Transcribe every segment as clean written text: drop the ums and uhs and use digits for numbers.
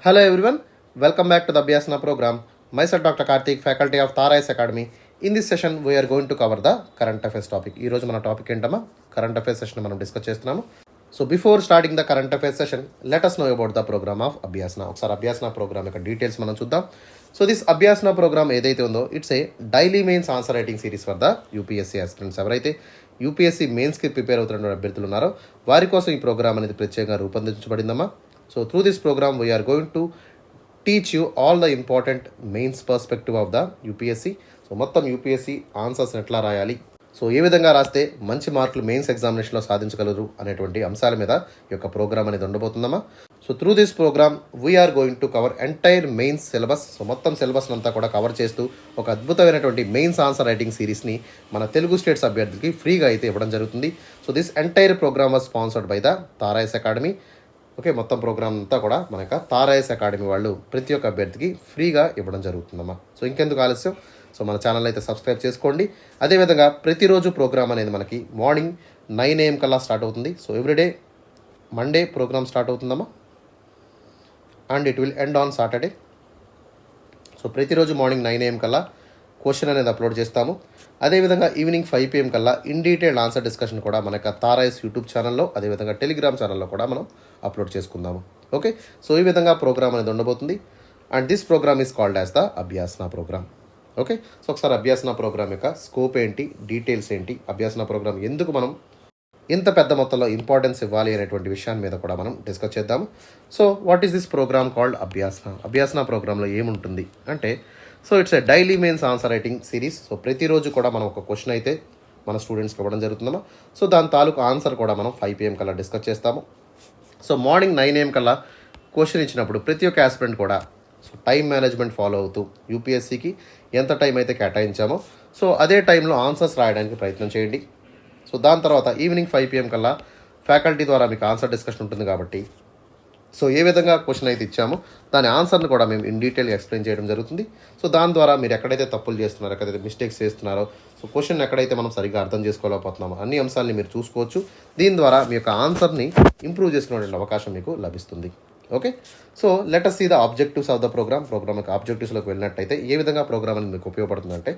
Hello everyone, welcome back to the Abhyasana program. Myself Dr. Karthik, faculty of Tara Academy. In this session, we are going to cover the current affairs topic. ఈ రోజు మన topic ఏంటమ్మా current affairs session మనం discuss చేస్తున్నాము. So before starting the current affairs session, let us know about the program of అభ్యాసన. ఒకసారి Abhyasana programme యొక్క details మనం చూద్దాం. సో దిస్ అభ్యాసన ప్రోగ్రామ్ ఏదైతే ఉందో it's a daily mains answer writing series for the UPSC aspirants. ఎవరైతే UPSC మెయిన్స్కి prepare అవుతున్న అభ్యర్థులు ఉన్నారో వారి కోసం ఈ ప్రోగ్రామ్ అనేది ప్రత్యేకంగా రూపొందించబడిందమ్మా. So through this programme we're going to teach you all the important mains perspective of the UPSC. So మొత్తం యూపీఎస్సీ ఆన్సర్స్ని ఎట్లా రాయాలి, సో ఏ విధంగా రాస్తే మంచి మార్కులు మెయిన్స్ ఎగ్జామినేషన్లో సాధించగలరు అనేటువంటి అంశాల మీద ఈ యొక్క ప్రోగ్రామ్ అనేది ఉండబోతుందమ్మా. So through this programme we're going to cover entire mains syllabus. So మొత్తం సిలబస్ అంతా కూడా కవర్ చేస్తూ ఒక అద్భుతమైనటువంటి మెయిన్స్ ఆన్సర్ రైటింగ్ సిరీస్ని మన తెలుగు స్టేట్స్ అభ్యర్థులకి ఫ్రీగా అయితే ఇవ్వడం జరుగుతుంది. So this entire programme was sponsored by the Tara IAS academy. Okay, మొత్తం ప్రోగ్రామ్ అంతా కూడా మన యొక్క తారాయస్ అకాడమీ వాళ్ళు ప్రతి ఒక్క అభ్యర్థికి ఫ్రీగా ఇవ్వడం జరుగుతుందమ్మా. సో ఇంకెందుకు ఆలస్యం, సో మన ఛానల్ అయితే సబ్స్క్రైబ్ చేసుకోండి. అదేవిధంగా ప్రతిరోజు ప్రోగ్రామ్ అనేది మనకి మార్నింగ్ 9 AM కల్లా స్టార్ట్ అవుతుంది. So everyday Monday programme start అవుతుందమ్మా and it will end on Saturday. So ప్రతిరోజు మార్నింగ్ 9 AM కల్లా క్వశ్చన్ అనేది అప్లోడ్ చేస్తాము. అదేవిధంగా ఈవినింగ్ 5 PM కల్లా ఇన్ డీటెయిల్డ్ ఆన్సర్ డిస్కషన్ కూడా మన యొక్క తారాయస్ యూట్యూబ్ ఛానల్లో, అదేవిధంగా టెలిగ్రామ్ ఛానల్లో కూడా మనం అప్లోడ్ చేసుకుందాము. ఓకే, సో ఈ విధంగా ప్రోగ్రామ్ అనేది ఉండబోతుంది. And this programme is called as the Abhyasana programme. Okay, so ఒకసారి అభ్యాసన ప్రోగ్రామ్ యొక్క స్కోప్ ఏంటి, డీటెయిల్స్ ఏంటి, అభ్యాసన ప్రోగ్రామ్ ఎందుకు మనం ఇంత పెద్ద మొత్తంలో ఇంపార్టెన్స్ ఇవ్వాలి అనేటువంటి విషయాన్ని మీద కూడా మనం డిస్కస్ చేద్దాము. So what is this programme called Abhyasana? Abhyasana ప్రోగ్రాంలో ఏముంటుంది అంటే, so it's a daily mains answer writing series. So ప్రతిరోజు కూడా మనం ఒక క్వశ్చన్ అయితే మన స్టూడెంట్స్కి ఇవ్వడం జరుగుతుందమ్మా. సో దాని తాలూకు ఆన్సర్ కూడా మనం 5 PM కల్లా డిస్కస్ చేస్తాము. సో మార్నింగ్ 9 AM కల్లా క్వశ్చన్ ఇచ్చినప్పుడు ప్రతి ఒక్క ఆస్పిరెంట్ కూడా సో టైం మేనేజ్మెంట్ ఫాలో అవుతూ యూపీఎస్సీకి ఎంత టైం అయితే కేటాయించామో సో అదే టైంలో ఆన్సర్స్ రాయడానికి ప్రయత్నం చేయండి. సో దాని తర్వాత ఈవినింగ్ 5 PM కల్లా ఫ్యాకల్టీ ద్వారా మీకు ఆన్సర్ డిస్కషన్ ఉంటుంది కాబట్టి సో ఏ విధంగా క్వశ్చన్ అయితే ఇచ్చామో దాని ఆన్సర్ని కూడా మేము ఇన్ డీటెయిల్గా ఎక్స్ప్లెయిన్ చేయడం జరుగుతుంది. సో దాని ద్వారా మీరు ఎక్కడైతే తప్పులు చేస్తున్నారో, ఎక్కడైతే మిస్టేక్స్ చేస్తున్నారో, సో క్వశ్చన్ ఎక్కడైతే మనం సరిగ్గా అర్థం చేసుకోలేకపోతున్నామో అన్ని అంశాలని మీరు చూసుకోవచ్చు. దీని ద్వారా మీ యొక్క ఆన్సర్ని ఇంప్రూవ్ చేసుకునేటువంటి అవకాశం మీకు లభిస్తుంది. Okay, so let us see the objectives of the programme. Programme యొక్క ఆబ్జెక్టివ్స్లోకి వెళ్ళినట్టయితే ఏ విధంగా ప్రోగ్రామ్ అనేది మీకు ఉపయోగపడుతుందంటే,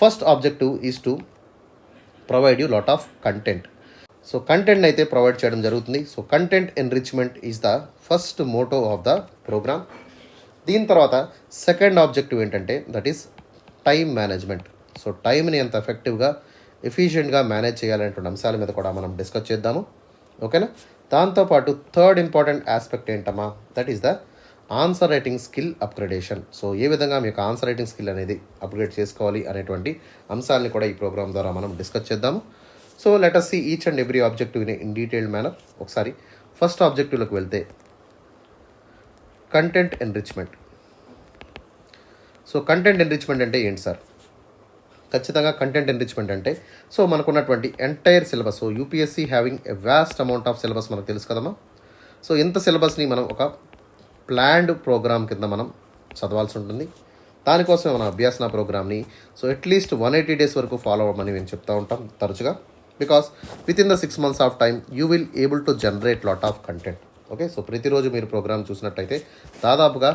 first objective is to provide you lot of content. So content అయితే ప్రొవైడ్ చేయడం జరుగుతుంది. So content enrichment is the first motto of the programme. దీని తర్వాత సెకండ్ ఆబ్జెక్టివ్ ఏంటంటే that is time management. So టైంని ఎంత ఎఫెక్టివ్గా ఎఫిషియెంట్గా మేనేజ్ చేయాలనేటువంటి అంశాల మీద కూడా మనం డిస్కస్ చేద్దాము. ఓకేనా, దాంతోపాటు థర్డ్ ఇంపార్టెంట్ ఆస్పెక్ట్ ఏంటమ్మా, that is the answer writing skill upgradation. So ఏ విధంగా మీకు ఆన్సర్ రైటింగ్ స్కిల్ అనేది అప్గ్రేడ్ చేసుకోవాలి అనేటువంటి అంశాలని కూడా ఈ ప్రోగ్రామ్ ద్వారా మనం డిస్కస్ చేద్దాము. So let us see each and every objective in detailed manner. ఒకసారి ఫస్ట్ ఆబ్జెక్టివ్లోకి వెళ్తే content enrichment. So content enrichment అంటే ఏంటి సార్? ఖచ్చితంగా కంటెంట్ ఎన్రిచ్మెంట్ అంటే సో మనకున్నటువంటి entire syllabus. So UPSC having a vast amount of syllabus మనకు తెలుసు కదమ్మా. సో ఇంత సిలబస్ని మనం ఒక ప్లాన్డ్ ప్రోగ్రామ్ కింద మనం చదవాల్సి ఉంటుంది. దానికోసం మన అభ్యాసన ప్రోగ్రామ్ని సో అట్లీస్ట్ 180 days వరకు ఫాలో అవ్వమని మేము చెప్తూ ఉంటాం తరచుగా. Because with in the 6 months of time you will able to generate lot of content. Okay, so ప్రతిరోజు మీరు ప్రోగ్రామ్ చూసినట్టయితే దాదాపుగా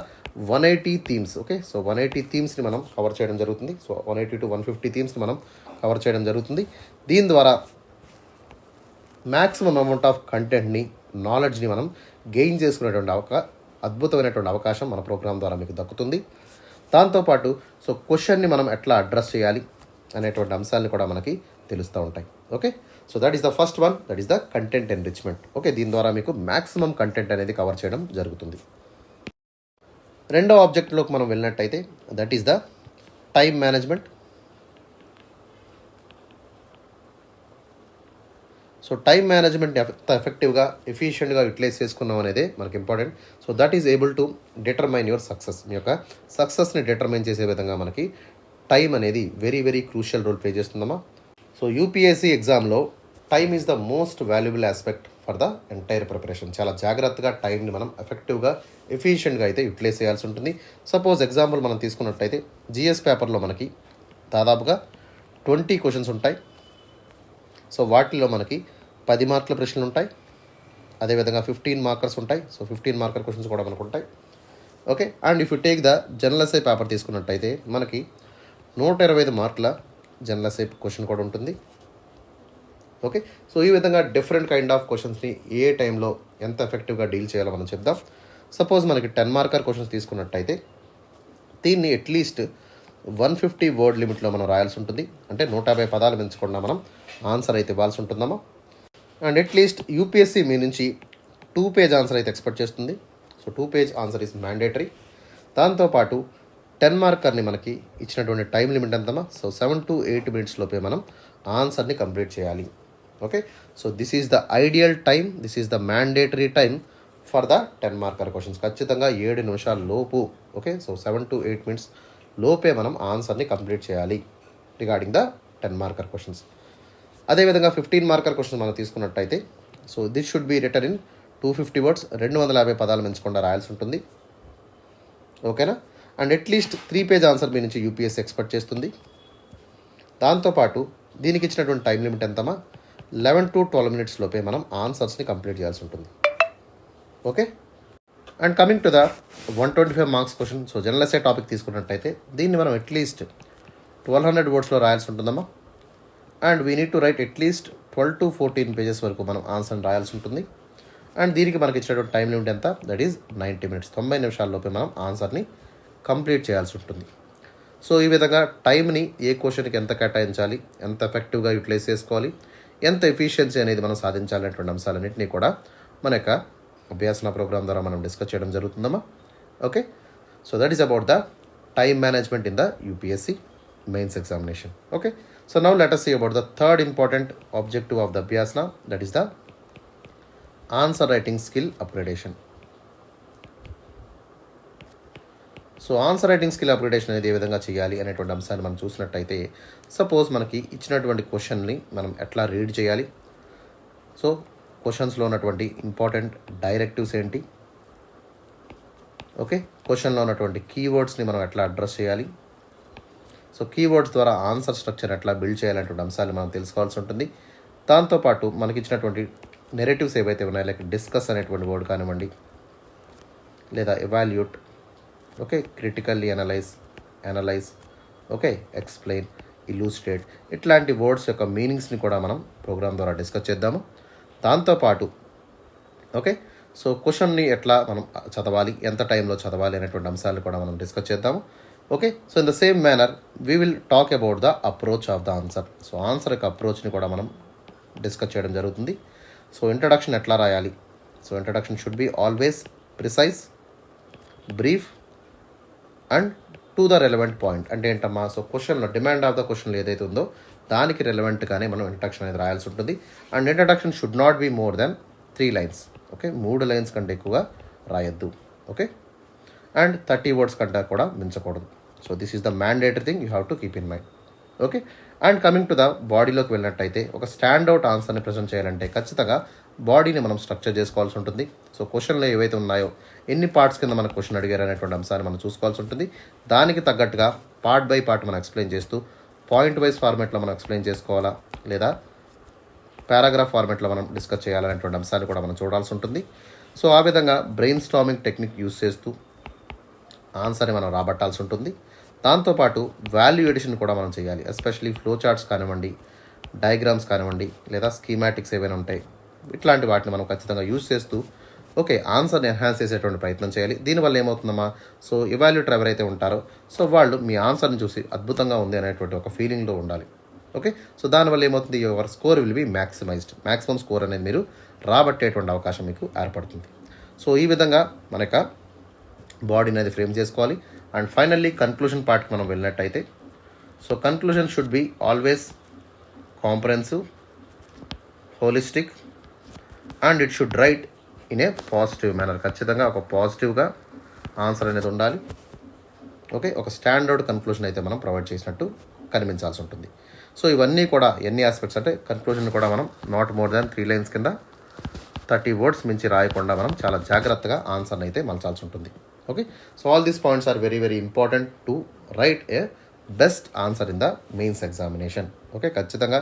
180 థీమ్స్. ఓకే, సో 180 థీమ్స్ని మనం కవర్ చేయడం జరుగుతుంది. సో 180 to 150 థీమ్స్ని మనం కవర్ చేయడం జరుగుతుంది. దీని ద్వారా మ్యాక్సిమం అమౌంట్ ఆఫ్ కంటెంట్ని, నాలెడ్జ్ని మనం గెయిన్ చేసుకునేటువంటి అద్భుతమైనటువంటి అవకాశం మన ప్రోగ్రామ్ ద్వారా మీకు దక్కుతుంది. దాంతోపాటు సో క్వశ్చన్ని మనం ఎట్లా అడ్రస్ చేయాలి అనేటువంటి అంశాలను కూడా మనకి తెలుస్తూ ఉంటాయి. Okay, so that is the first one, that is the content enrichment. Okay, దీని ద్వారా మీకు మ్యాక్సిమం కంటెంట్ అనేది కవర్ చేయడం జరుగుతుంది. రెండో ఆబ్జెక్ట్లోకి మనం వెళ్ళినట్టయితే that is the time management. So time management ఎఫెక్టివ్గా ఎఫిషియెంట్గా యూటిలైజ్ చేసుకున్నాం అనేది మనకి important. So that is able to determine your success. మీ యొక్క సక్సెస్ని డిటర్మైన్ చేసే విధంగా మనకి టైం అనేది very very crucial role play చేస్తుందమ్మా. సో యూపీఎస్సీ ఎగ్జామ్లో time is the most valuable aspect for the entire preparation. చాలా జాగ్రత్తగా టైంని మనం ఎఫెక్టివ్గా ఎఫిషియెంట్గా అయితే యూటిలైజ్ చేయాల్సి ఉంటుంది. సపోజ్ ఎగ్జాంపుల్ మనం తీసుకున్నట్టయితే జిఎస్ పేపర్లో మనకి దాదాపుగా 20 క్వశ్చన్స్ ఉంటాయి. సో వాటిలో మనకి 10 మార్కుల ప్రశ్నలు ఉంటాయి. అదేవిధంగా 15 మార్కర్స్ ఉంటాయి. సో 15 మార్కర్ క్వశ్చన్స్ కూడా మనకు ఉంటాయి. Okay. And if you take the general SI paper తీసుకున్నట్టయితే మనకి 125 మార్కుల జనరల్ ఎస్ఐ క్వశ్చన్ కూడా ఉంటుంది. ఓకే. సో ఈ విధంగా డిఫరెంట్ కైండ్ ఆఫ్ క్వశ్చన్స్ని ఏ టైంలో ఎంత ఎఫెక్టివ్గా డీల్ చేయాలో మనం చెప్దాం. సపోజ్ మనకి 10 మార్కర్ క్వశ్చన్స్ తీసుకున్నట్టయితే దీన్ని అట్లీస్ట్ 150 వర్డ్ లిమిట్లో మనం రాయాల్సి ఉంటుంది. అంటే 150 పదాలు పెంచకుండా మనం ఆన్సర్ అయితే ఇవ్వాల్సి ఉంటుందమ్మా. అండ్ అట్లీస్ట్ యూపీఎస్సీ మీ నుంచి 2 పేజ్ ఆన్సర్ అయితే ఎక్స్పెక్ట్ చేస్తుంది. So 2 page answer is mandatory. దాంతోపాటు 10 మార్కర్ని మనకి ఇచ్చినటువంటి టైం లిమిట్ ఎంతమ్మా? సో 7 to 8 minutes లోపే మనం ఆన్సర్ని కంప్లీట్ చేయాలి. Okay. So this is the ideal time, this is the mandatory time for the 10 marker questions. ఖచ్చితంగా 7 నిమిషాల లోపు. ఓకే. సో 7 to 8 minutes లోపే మనం ఆన్సర్ని కంప్లీట్ చేయాలి రిగార్డింగ్ ద 10 మార్కర్ క్వశ్చన్స్. అదేవిధంగా 15 మార్కర్ క్వశ్చన్ మనం తీసుకున్నట్టయితే so this should be return in 250 words, 250 పదాలు పెంచకుండా రాయాల్సి ఉంటుంది. ఓకేనా. అండ్ అట్లీస్ట్ 3 పేజ్ ఆన్సర్ మీ నుంచి యూపీఎస్సీ ఎక్స్పెక్ట్ చేస్తుంది. దాంతోపాటు దీనికి ఇచ్చినటువంటి టైం లిమిట్ ఎంతమా? 11 to 12 minutes లోపే మనం ఆన్సర్స్ని కంప్లీట్ చేయాల్సి ఉంటుంది. Okay. And coming to the 125 marks question. So general SI topic తీసుకున్నట్టయితే దీన్ని మనం అట్లీస్ట్ 1200 వర్డ్స్లో రాయాల్సి ఉంటుందమ్మా. And we need to right at least 12 to 14 pages వరకు మనం ఆన్సర్ని రాయాల్సి ఉంటుంది. అండ్ దీనికి మనకి ఇచ్చినటువంటి టైం లిమిట్ ఎంత? దట్ ఈజ్ 90 minutes, 90 నిమిషాల్లోపే మనం ఆన్సర్ని కంప్లీట్ చేయాల్సి ఉంటుంది. సో ఈ విధంగా టైంని ఏ క్వశ్చన్కి ఎంత కేటాయించాలి, ఎంత ఎఫెక్టివ్గా యూటిలైజ్ చేసుకోవాలి, ఎంత ఎఫిషియన్సీ అనేది మనం సాధించాలనేటువంటి అంశాలన్నింటినీ కూడా మన యొక్క అభ్యాసన ప్రోగ్రామ్ ద్వారా మనం డిస్కస్ చేయడం జరుగుతుందమ్మా. Okay. So that is about the time management in the UPSC mains examination. Okay. So now let us see about the third important objective of the Abhyasana, that is the answer writing skill upgradation. So answer writing skill upgradation అనేది ఏ విధంగా చేయాలి అనేటువంటి అంశాన్ని మనం చూసినట్టయితే suppose మనకి ఇచ్చినటువంటి క్వశ్చన్ని మనం ఎట్లా రీడ్ చేయాలి, సో క్వశ్చన్స్లో ఉన్నటువంటి ఇంపార్టెంట్ డైరెక్టివ్స్ ఏంటి, ఓకే, క్వశ్చన్లో ఉన్నటువంటి కీవర్డ్స్ని మనం ఎట్లా అడ్రస్ చేయాలి, సో కీవర్డ్స్ ద్వారా ఆన్సర్ స్ట్రక్చర్ ఎట్లా బిల్డ్ చేయాలనేటువంటి అంశాన్ని మనం తెలుసుకోవాల్సి ఉంటుంది. దాంతోపాటు మనకి ఇచ్చినటువంటి నెరేటివ్స్ ఏవైతే ఉన్నాయో లైక్ డిస్కస్ అనేటువంటి వర్డ్ కానివ్వండి, లేదా evaluate, okay, critically analyse, okay, explain, illustrate, ఇట్లాంటి వర్డ్స్ యొక్క మీనింగ్స్ని కూడా మనం ప్రోగ్రామ్ ద్వారా డిస్కస్ చేద్దాము. దాంతోపాటు ఓకే, సో క్వశ్చన్ని ఎట్లా మనం చదవాలి, ఎంత టైంలో చదవాలి అనేటువంటి అంశాలను కూడా మనం డిస్కస్ చేద్దాము. Okay. So in the same manner we will talk about the approach of the answer. So answer యొక్క అప్రోచ్ని కూడా మనం డిస్కస్ చేయడం జరుగుతుంది. సో ఇంట్రడక్షన్ ఎట్లా రాయాలి, so introduction should be always precise, brief and to the relevant point. అంటే ఏంటమ్మా, so క్వశ్చన్లో డిమాండ్ ఆఫ్ ద క్వశ్చన్లో ఏదైతే ఉందో దానికి రెలవెంట్గానే మనం ఇంట్రడక్షన్ అనేది రాయాల్సి ఉంటుంది. And introduction should not B more then 3 lines. Okay, 3 lines కంటే ఎక్కువగా రాయొద్దు. ఓకే. అండ్ 30 words కంటే కూడా మించకూడదు. So this is the mandatory thing you have to keep in mind. Okay. And coming to the బాడీలోకి వెళ్ళినట్టయితే ఒక స్టాండ్అవుట్ ఆన్సర్ని present చేయాలంటే ఖచ్చితంగా బాడీని మనం స్ట్రక్చర్ చేసుకోవాల్సి ఉంటుంది. సో క్వశ్చన్లో ఏవైతే ఉన్నాయో ఎన్ని పార్ట్స్ కింద మన క్వశ్చన్ అడిగారు అనేటువంటి అంశాన్ని మనం చూసుకోవాల్సి ఉంటుంది. దానికి తగ్గట్టుగా పార్ట్ బై పార్ట్ మనం ఎక్స్ప్లెయిన్ చేస్తూ పాయింట్ వైజ్ ఫార్మేట్లో మనం ఎక్స్ప్లెయిన్ చేసుకోవాలా, లేదా పారాగ్రాఫ్ ఫార్మేట్లో మనం డిస్కస్ చేయాలనేటువంటి అంశాన్ని కూడా మనం చూడాల్సి ఉంటుంది. సో ఆ విధంగా బ్రెయిన్ స్టార్మింగ్ టెక్నిక్ యూస్ చేస్తూ ఆన్సర్ని మనం రాబట్టాల్సి ఉంటుంది. దాంతోపాటు వాల్యూ ఎడిషన్ కూడా మనం చేయాలి. ఎస్పెషలీ ఫ్లో చార్ట్స్ కానివ్వండి, డయాగ్రామ్స్ కానివ్వండి, లేదా స్కీమాటిక్స్ ఏవైనా ఉంటాయి, ఇట్లాంటి వాటిని మనం ఖచ్చితంగా యూజ్ చేస్తూ ఓకే ఆన్సర్ని ఎన్హాన్స్ చేసేటువంటి ప్రయత్నం చేయాలి. దీనివల్ల ఏమవుతుందమ్మా, సో ఎవాల్యూటర్ ఎవరైతే ఉంటారో సో వాళ్ళు మీ ఆన్సర్ని చూసి అద్భుతంగా ఉంది అనేటువంటి ఒక ఫీలింగ్లో ఉండాలి. ఓకే. సో దానివల్ల ఏమవుతుంది, your score will be maximised, maximum score అనేది మీరు రాబట్టేటువంటి అవకాశం మీకు ఏర్పడుతుంది. సో ఈ విధంగా మన యొక్క బాడీ అనేది ఫ్రేమ్ చేసుకోవాలి. అండ్ ఫైనల్లీ కన్క్లూషన్ పార్ట్కి మనం వెళ్ళినట్టయితే so conclusion should be always comprehensive, holistic and it should write in a positive manner. ఖచ్చితంగా ఒక పాజిటివ్గా ఆన్సర్ అనేది ఉండాలి. ఓకే, ఒక స్టాండర్డ్ కన్క్లూషన్ అయితే మనం ప్రొవైడ్ చేసినట్టు కనిపించాల్సి ఉంటుంది. సో ఇవన్నీ కూడా ఎన్ని ఆస్పెక్ట్స్ అంటే కన్క్లూజన్ కూడా మనం నాట్ మోర్ దాన్ 3 lines కింద 30 words మించి రాయకుండా మనం చాలా జాగ్రత్తగా ఆన్సర్ని అయితే మలచాల్సి ఉంటుంది. Okay. So all these points are very very important to write a best answer in the mains examination. Okay, ఖచ్చితంగా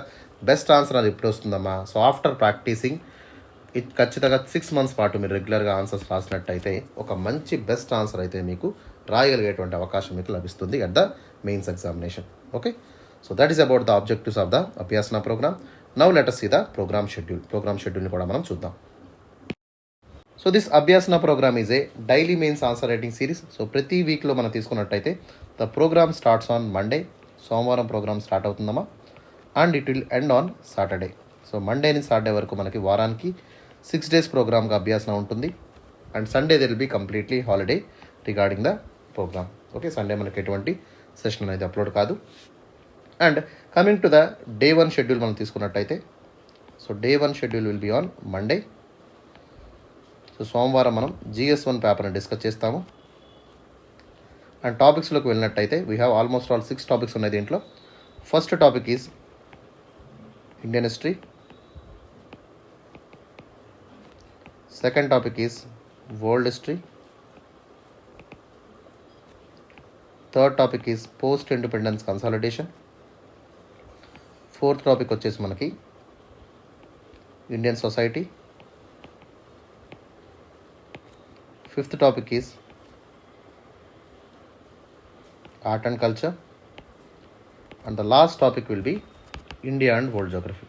బెస్ట్ ఆన్సర్ అది ఎప్పుడు వస్తుందమ్మా, సో ఆఫ్టర్ ప్రాక్టీసింగ్ ఇది ఖచ్చితంగా 6 మంత్స్ పాటు మీరు రెగ్యులర్గా ఆన్సర్స్ రాసినట్టయితే ఒక మంచి బెస్ట్ ఆన్సర్ అయితే మీకు రాయగలిగేటువంటి అవకాశం మీకు లభిస్తుంది at the mains examination. Okay, so that is about the objectives of the Abhyasana programme. Now let us see the program schedule. Programme షెడ్యూల్ని కూడా మనం చూద్దాం. So this Abhyasana programme is a daily mains answer writing series. So ప్రతి వీక్లో మనం తీసుకున్నట్టయితే the programme starts on Monday. సోమవారం programme start అవుతుందమ్మా and it will end on Saturday. So Monday నుంచి సాటర్డే వరకు మనకి వారానికి 6 days ప్రోగ్రామ్గా అభ్యాసన ఉంటుంది. And Sunday they will be completely holiday regarding the programme. Okay, Sunday మనకి ఎటువంటి సెషన్ అనేది అప్లోడ్ కాదు. And coming to the day 1 schedule మనం తీసుకున్నట్టయితే, so day 1 schedule will be on Monday. So సోమవారం మనం GS1 పేపర్ని డిస్కస్ చేస్తాము. అండ్ టాపిక్స్లోకి వెళ్ళినట్టయితే we have almost all 6 topics ఉన్నాయి దీంట్లో. First topic is Indian history. Second topic is world history. Third topic is post independence consolidation. Fourth topic వచ్చేసి మనకి Indian society. Fifth topic is art and culture. And the last topic will be India and world geography.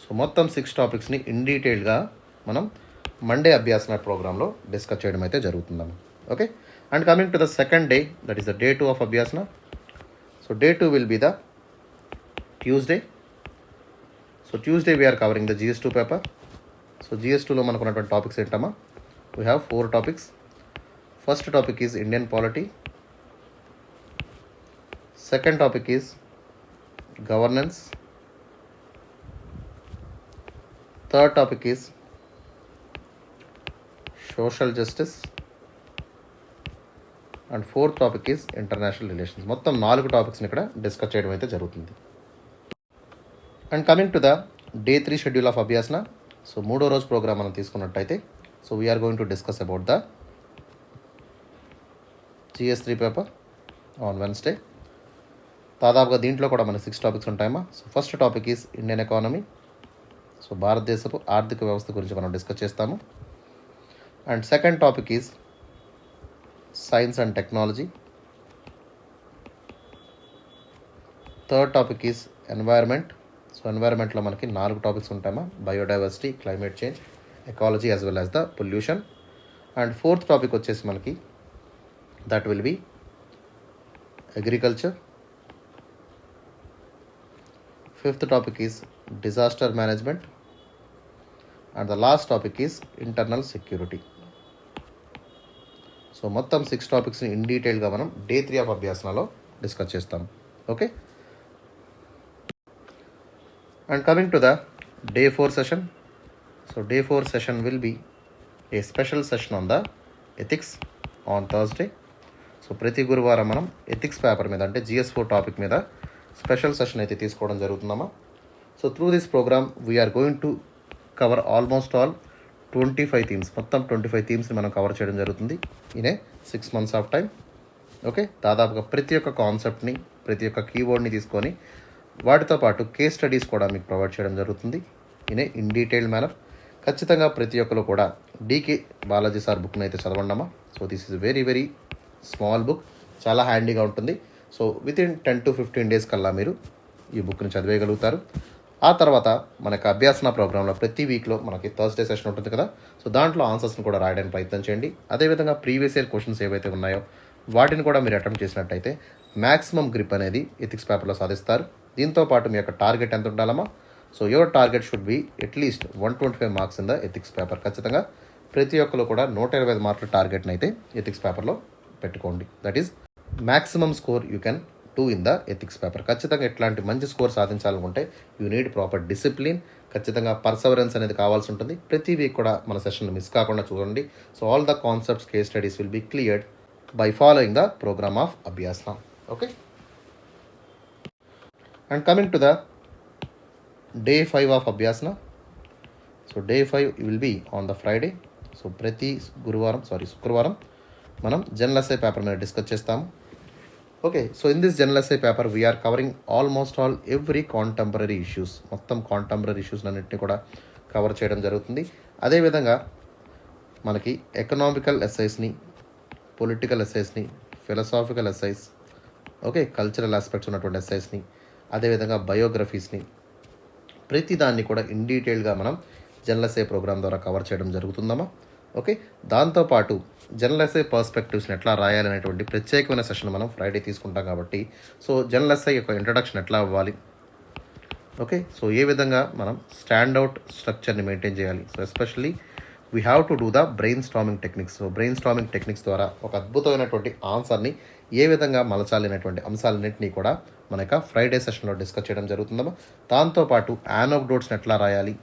So మొత్తం 6 టాపిక్స్ని in డీటెయిల్గా మనం Monday అభ్యాసన ప్రోగ్రాంలో discuss చేయడం అయితే జరుగుతుందమ్మా. Okay, and coming to the second day, that is the day 2 of Abhyasana. So day 2 will be the Tuesday. So Tuesday we're covering the GS2 paper. So GS2లో మనకు ఉన్నటువంటి టాపిక్స్ ఏంటమ్మా? We have 4 topics. First topic is Indian polity. Second topic is governance. Third topic is social justice. And fourth topic is international relations. మొత్తం 4 టాపిక్స్ని ఇక్కడ discuss చేయడం అయితే జరుగుతుంది. And coming to the day 3 schedule of Abhyasana. So 3వ రోజు programme మనం తీసుకున్నట్టయితే, so we're going to discuss about the GS3 paper on Wednesday. దాదాపుగా దీంట్లో కూడా మనకి 6 టాపిక్స్ ఉంటాయమ్మా. So first topic is Indian economy. So భారతదేశపు ఆర్థిక వ్యవస్థ గురించి మనం డిస్కస్ చేస్తాము. And second topic is science and technology. Third topic is environment. So ఎన్వైర్న్మెంట్లో మనకి 4 టాపిక్స్ ఉంటాయమ్మా: biodiversity, climate change, ecology as well as the pollution. And fourth topic వచ్చేసి మనకి that will be agriculture. Fifth topic is disaster management. And the last topic is internal security. So మొత్తం 6 టాపిక్స్ని in డీటెయిల్గా మనం day 3 of అభ్యాసనలో discuss చేస్తాం. Okay, and coming to the day 4 session. So day 4 session will be A special session on the ethics on Thursday. So ప్రతి గురువారం మనం ethics paper మీద, అంటే GS4 topic మీద స్పెషల్ సెషన్ అయితే తీసుకోవడం జరుగుతుందమ్మా. So through this programme we're going to cover almost all 25 themes. మొత్తం 25 థీమ్స్ని మనం కవర్ చేయడం జరుగుతుంది in a 6 months of time. Okay, దాదాపుగా ప్రతి ఒక్క కాన్సెప్ట్ని, ప్రతి ఒక్క కీవర్డ్ని తీసుకొని వాటితో పాటు కేస్ స్టడీస్ కూడా మీకు ప్రొవైడ్ చేయడం జరుగుతుంది ఇన్ డీటెయిల్డ్ మేనర్. ఖచ్చితంగా ప్రతి ఒక్కరు కూడా DK బాలాజీ సార్ బుక్ని అయితే చదవండమ్మా. So this is very very small book, చాలా హ్యాండీగా ఉంటుంది. సో వితిన్ 10 to 15 days కల్లా మీరు ఈ బుక్ని చదివేయగలుగుతారు. ఆ తర్వాత మనకు అభ్యాసన ప్రోగ్రాంలో ప్రతి వీక్లో మనకి థర్స్డే సెషన్ ఉంటుంది కదా. సో దాంట్లో ఆన్సర్స్ని కూడా రాయడానికి ప్రయత్నం చేయండి. అదేవిధంగా ప్రీవియస్ ఇయర్ క్వశ్చన్స్ ఏవైతే ఉన్నాయో వాటిని కూడా మీరు అటెంప్ట్ చేసినట్టయితే మ్యాక్సిమం గ్రిప్ అనేది ఎథిక్స్ పేపర్లో సాధిస్తారు. దీంతో పాటు మీ యొక్క టార్గెట్ ఎంత ఉండాలమ్మా? So your target should be at least 125 marks in the ethics paper. ఖచ్చితంగా ప్రతి ఒక్కరు కూడా 125 మార్కుల టార్గెట్ని అయితే ఎథిక్స్ పేపర్లో పెట్టుకోండి. That is maximum score you can do in the ethics paper. ఖచ్చితంగా ఇట్లాంటి మంచి స్కోర్ సాధించాలనుకుంటే యూ నీడ్ ప్రాపర్ డిసిప్లిన్, ఖచ్చితంగా పర్సవరెన్స్ అనేది కావాల్సి ఉంటుంది. ప్రతి వీక్ కూడా మన సెషన్ మిస్ కాకుండా చూడండి. So all the concepts, case studies will be cleared by following the programme of Abhyasana. Okay, and coming to the day 5 of Abhyasana. So day 5 will be on the Friday. So ప్రతి శుక్రవారం మనం general essay paper మీద discuss చేస్తాము. Okay, so in this general essay paper we're covering almost all every contemporary issues. మొత్తం contemporary issues అన్నింటినీ కూడా cover చేయడం జరుగుతుంది. అదేవిధంగా మనకి ఎకనామికల్ ఎస్ఐస్ని, పొలిటికల్ ఎస్ఐస్ని, philosophical essays, okay, cultural aspects ఉన్నటువంటి ఎస్ఐస్ని, అదేవిధంగా బయోగ్రఫీస్ని, ప్రతి దాన్ని కూడా ఇన్ డీటెయిల్గా మనం జనరల్ ఎస్ఐ ప్రోగ్రామ్ ద్వారా కవర్ చేయడం జరుగుతుందమ్మా. ఓకే, దాంతోపాటు జనరల్ ఎస్ఐ పర్స్పెక్టివ్స్ని ఎట్లా రాయాలనేటువంటి ప్రత్యేకమైన సెషన్ మనం ఫ్రైడే తీసుకుంటాం కాబట్టి, సో జనరల్ ఎస్ఐ యొక్క ఇంట్రడక్షన్ ఎట్లా అవ్వాలి, ఓకే, సో ఏ విధంగా మనం స్టాండ్అవుట్ స్ట్రక్చర్ని మెయింటైన్ చేయాలి, so especially we have to do the brain storming techniques. So brain storming techniques ద్వారా ఒక అద్భుతమైనటువంటి ఆన్సర్ని ఏ విధంగా మలచాలి అనేటువంటి అంశాలన్నింటినీ కూడా మన యొక్క ఫ్రైడే సెషన్లో డిస్కస్ చేయడం జరుగుతుందమ్మా. దాంతోపాటు యానోక్డోట్స్ని ఎట్లా రాయాలి,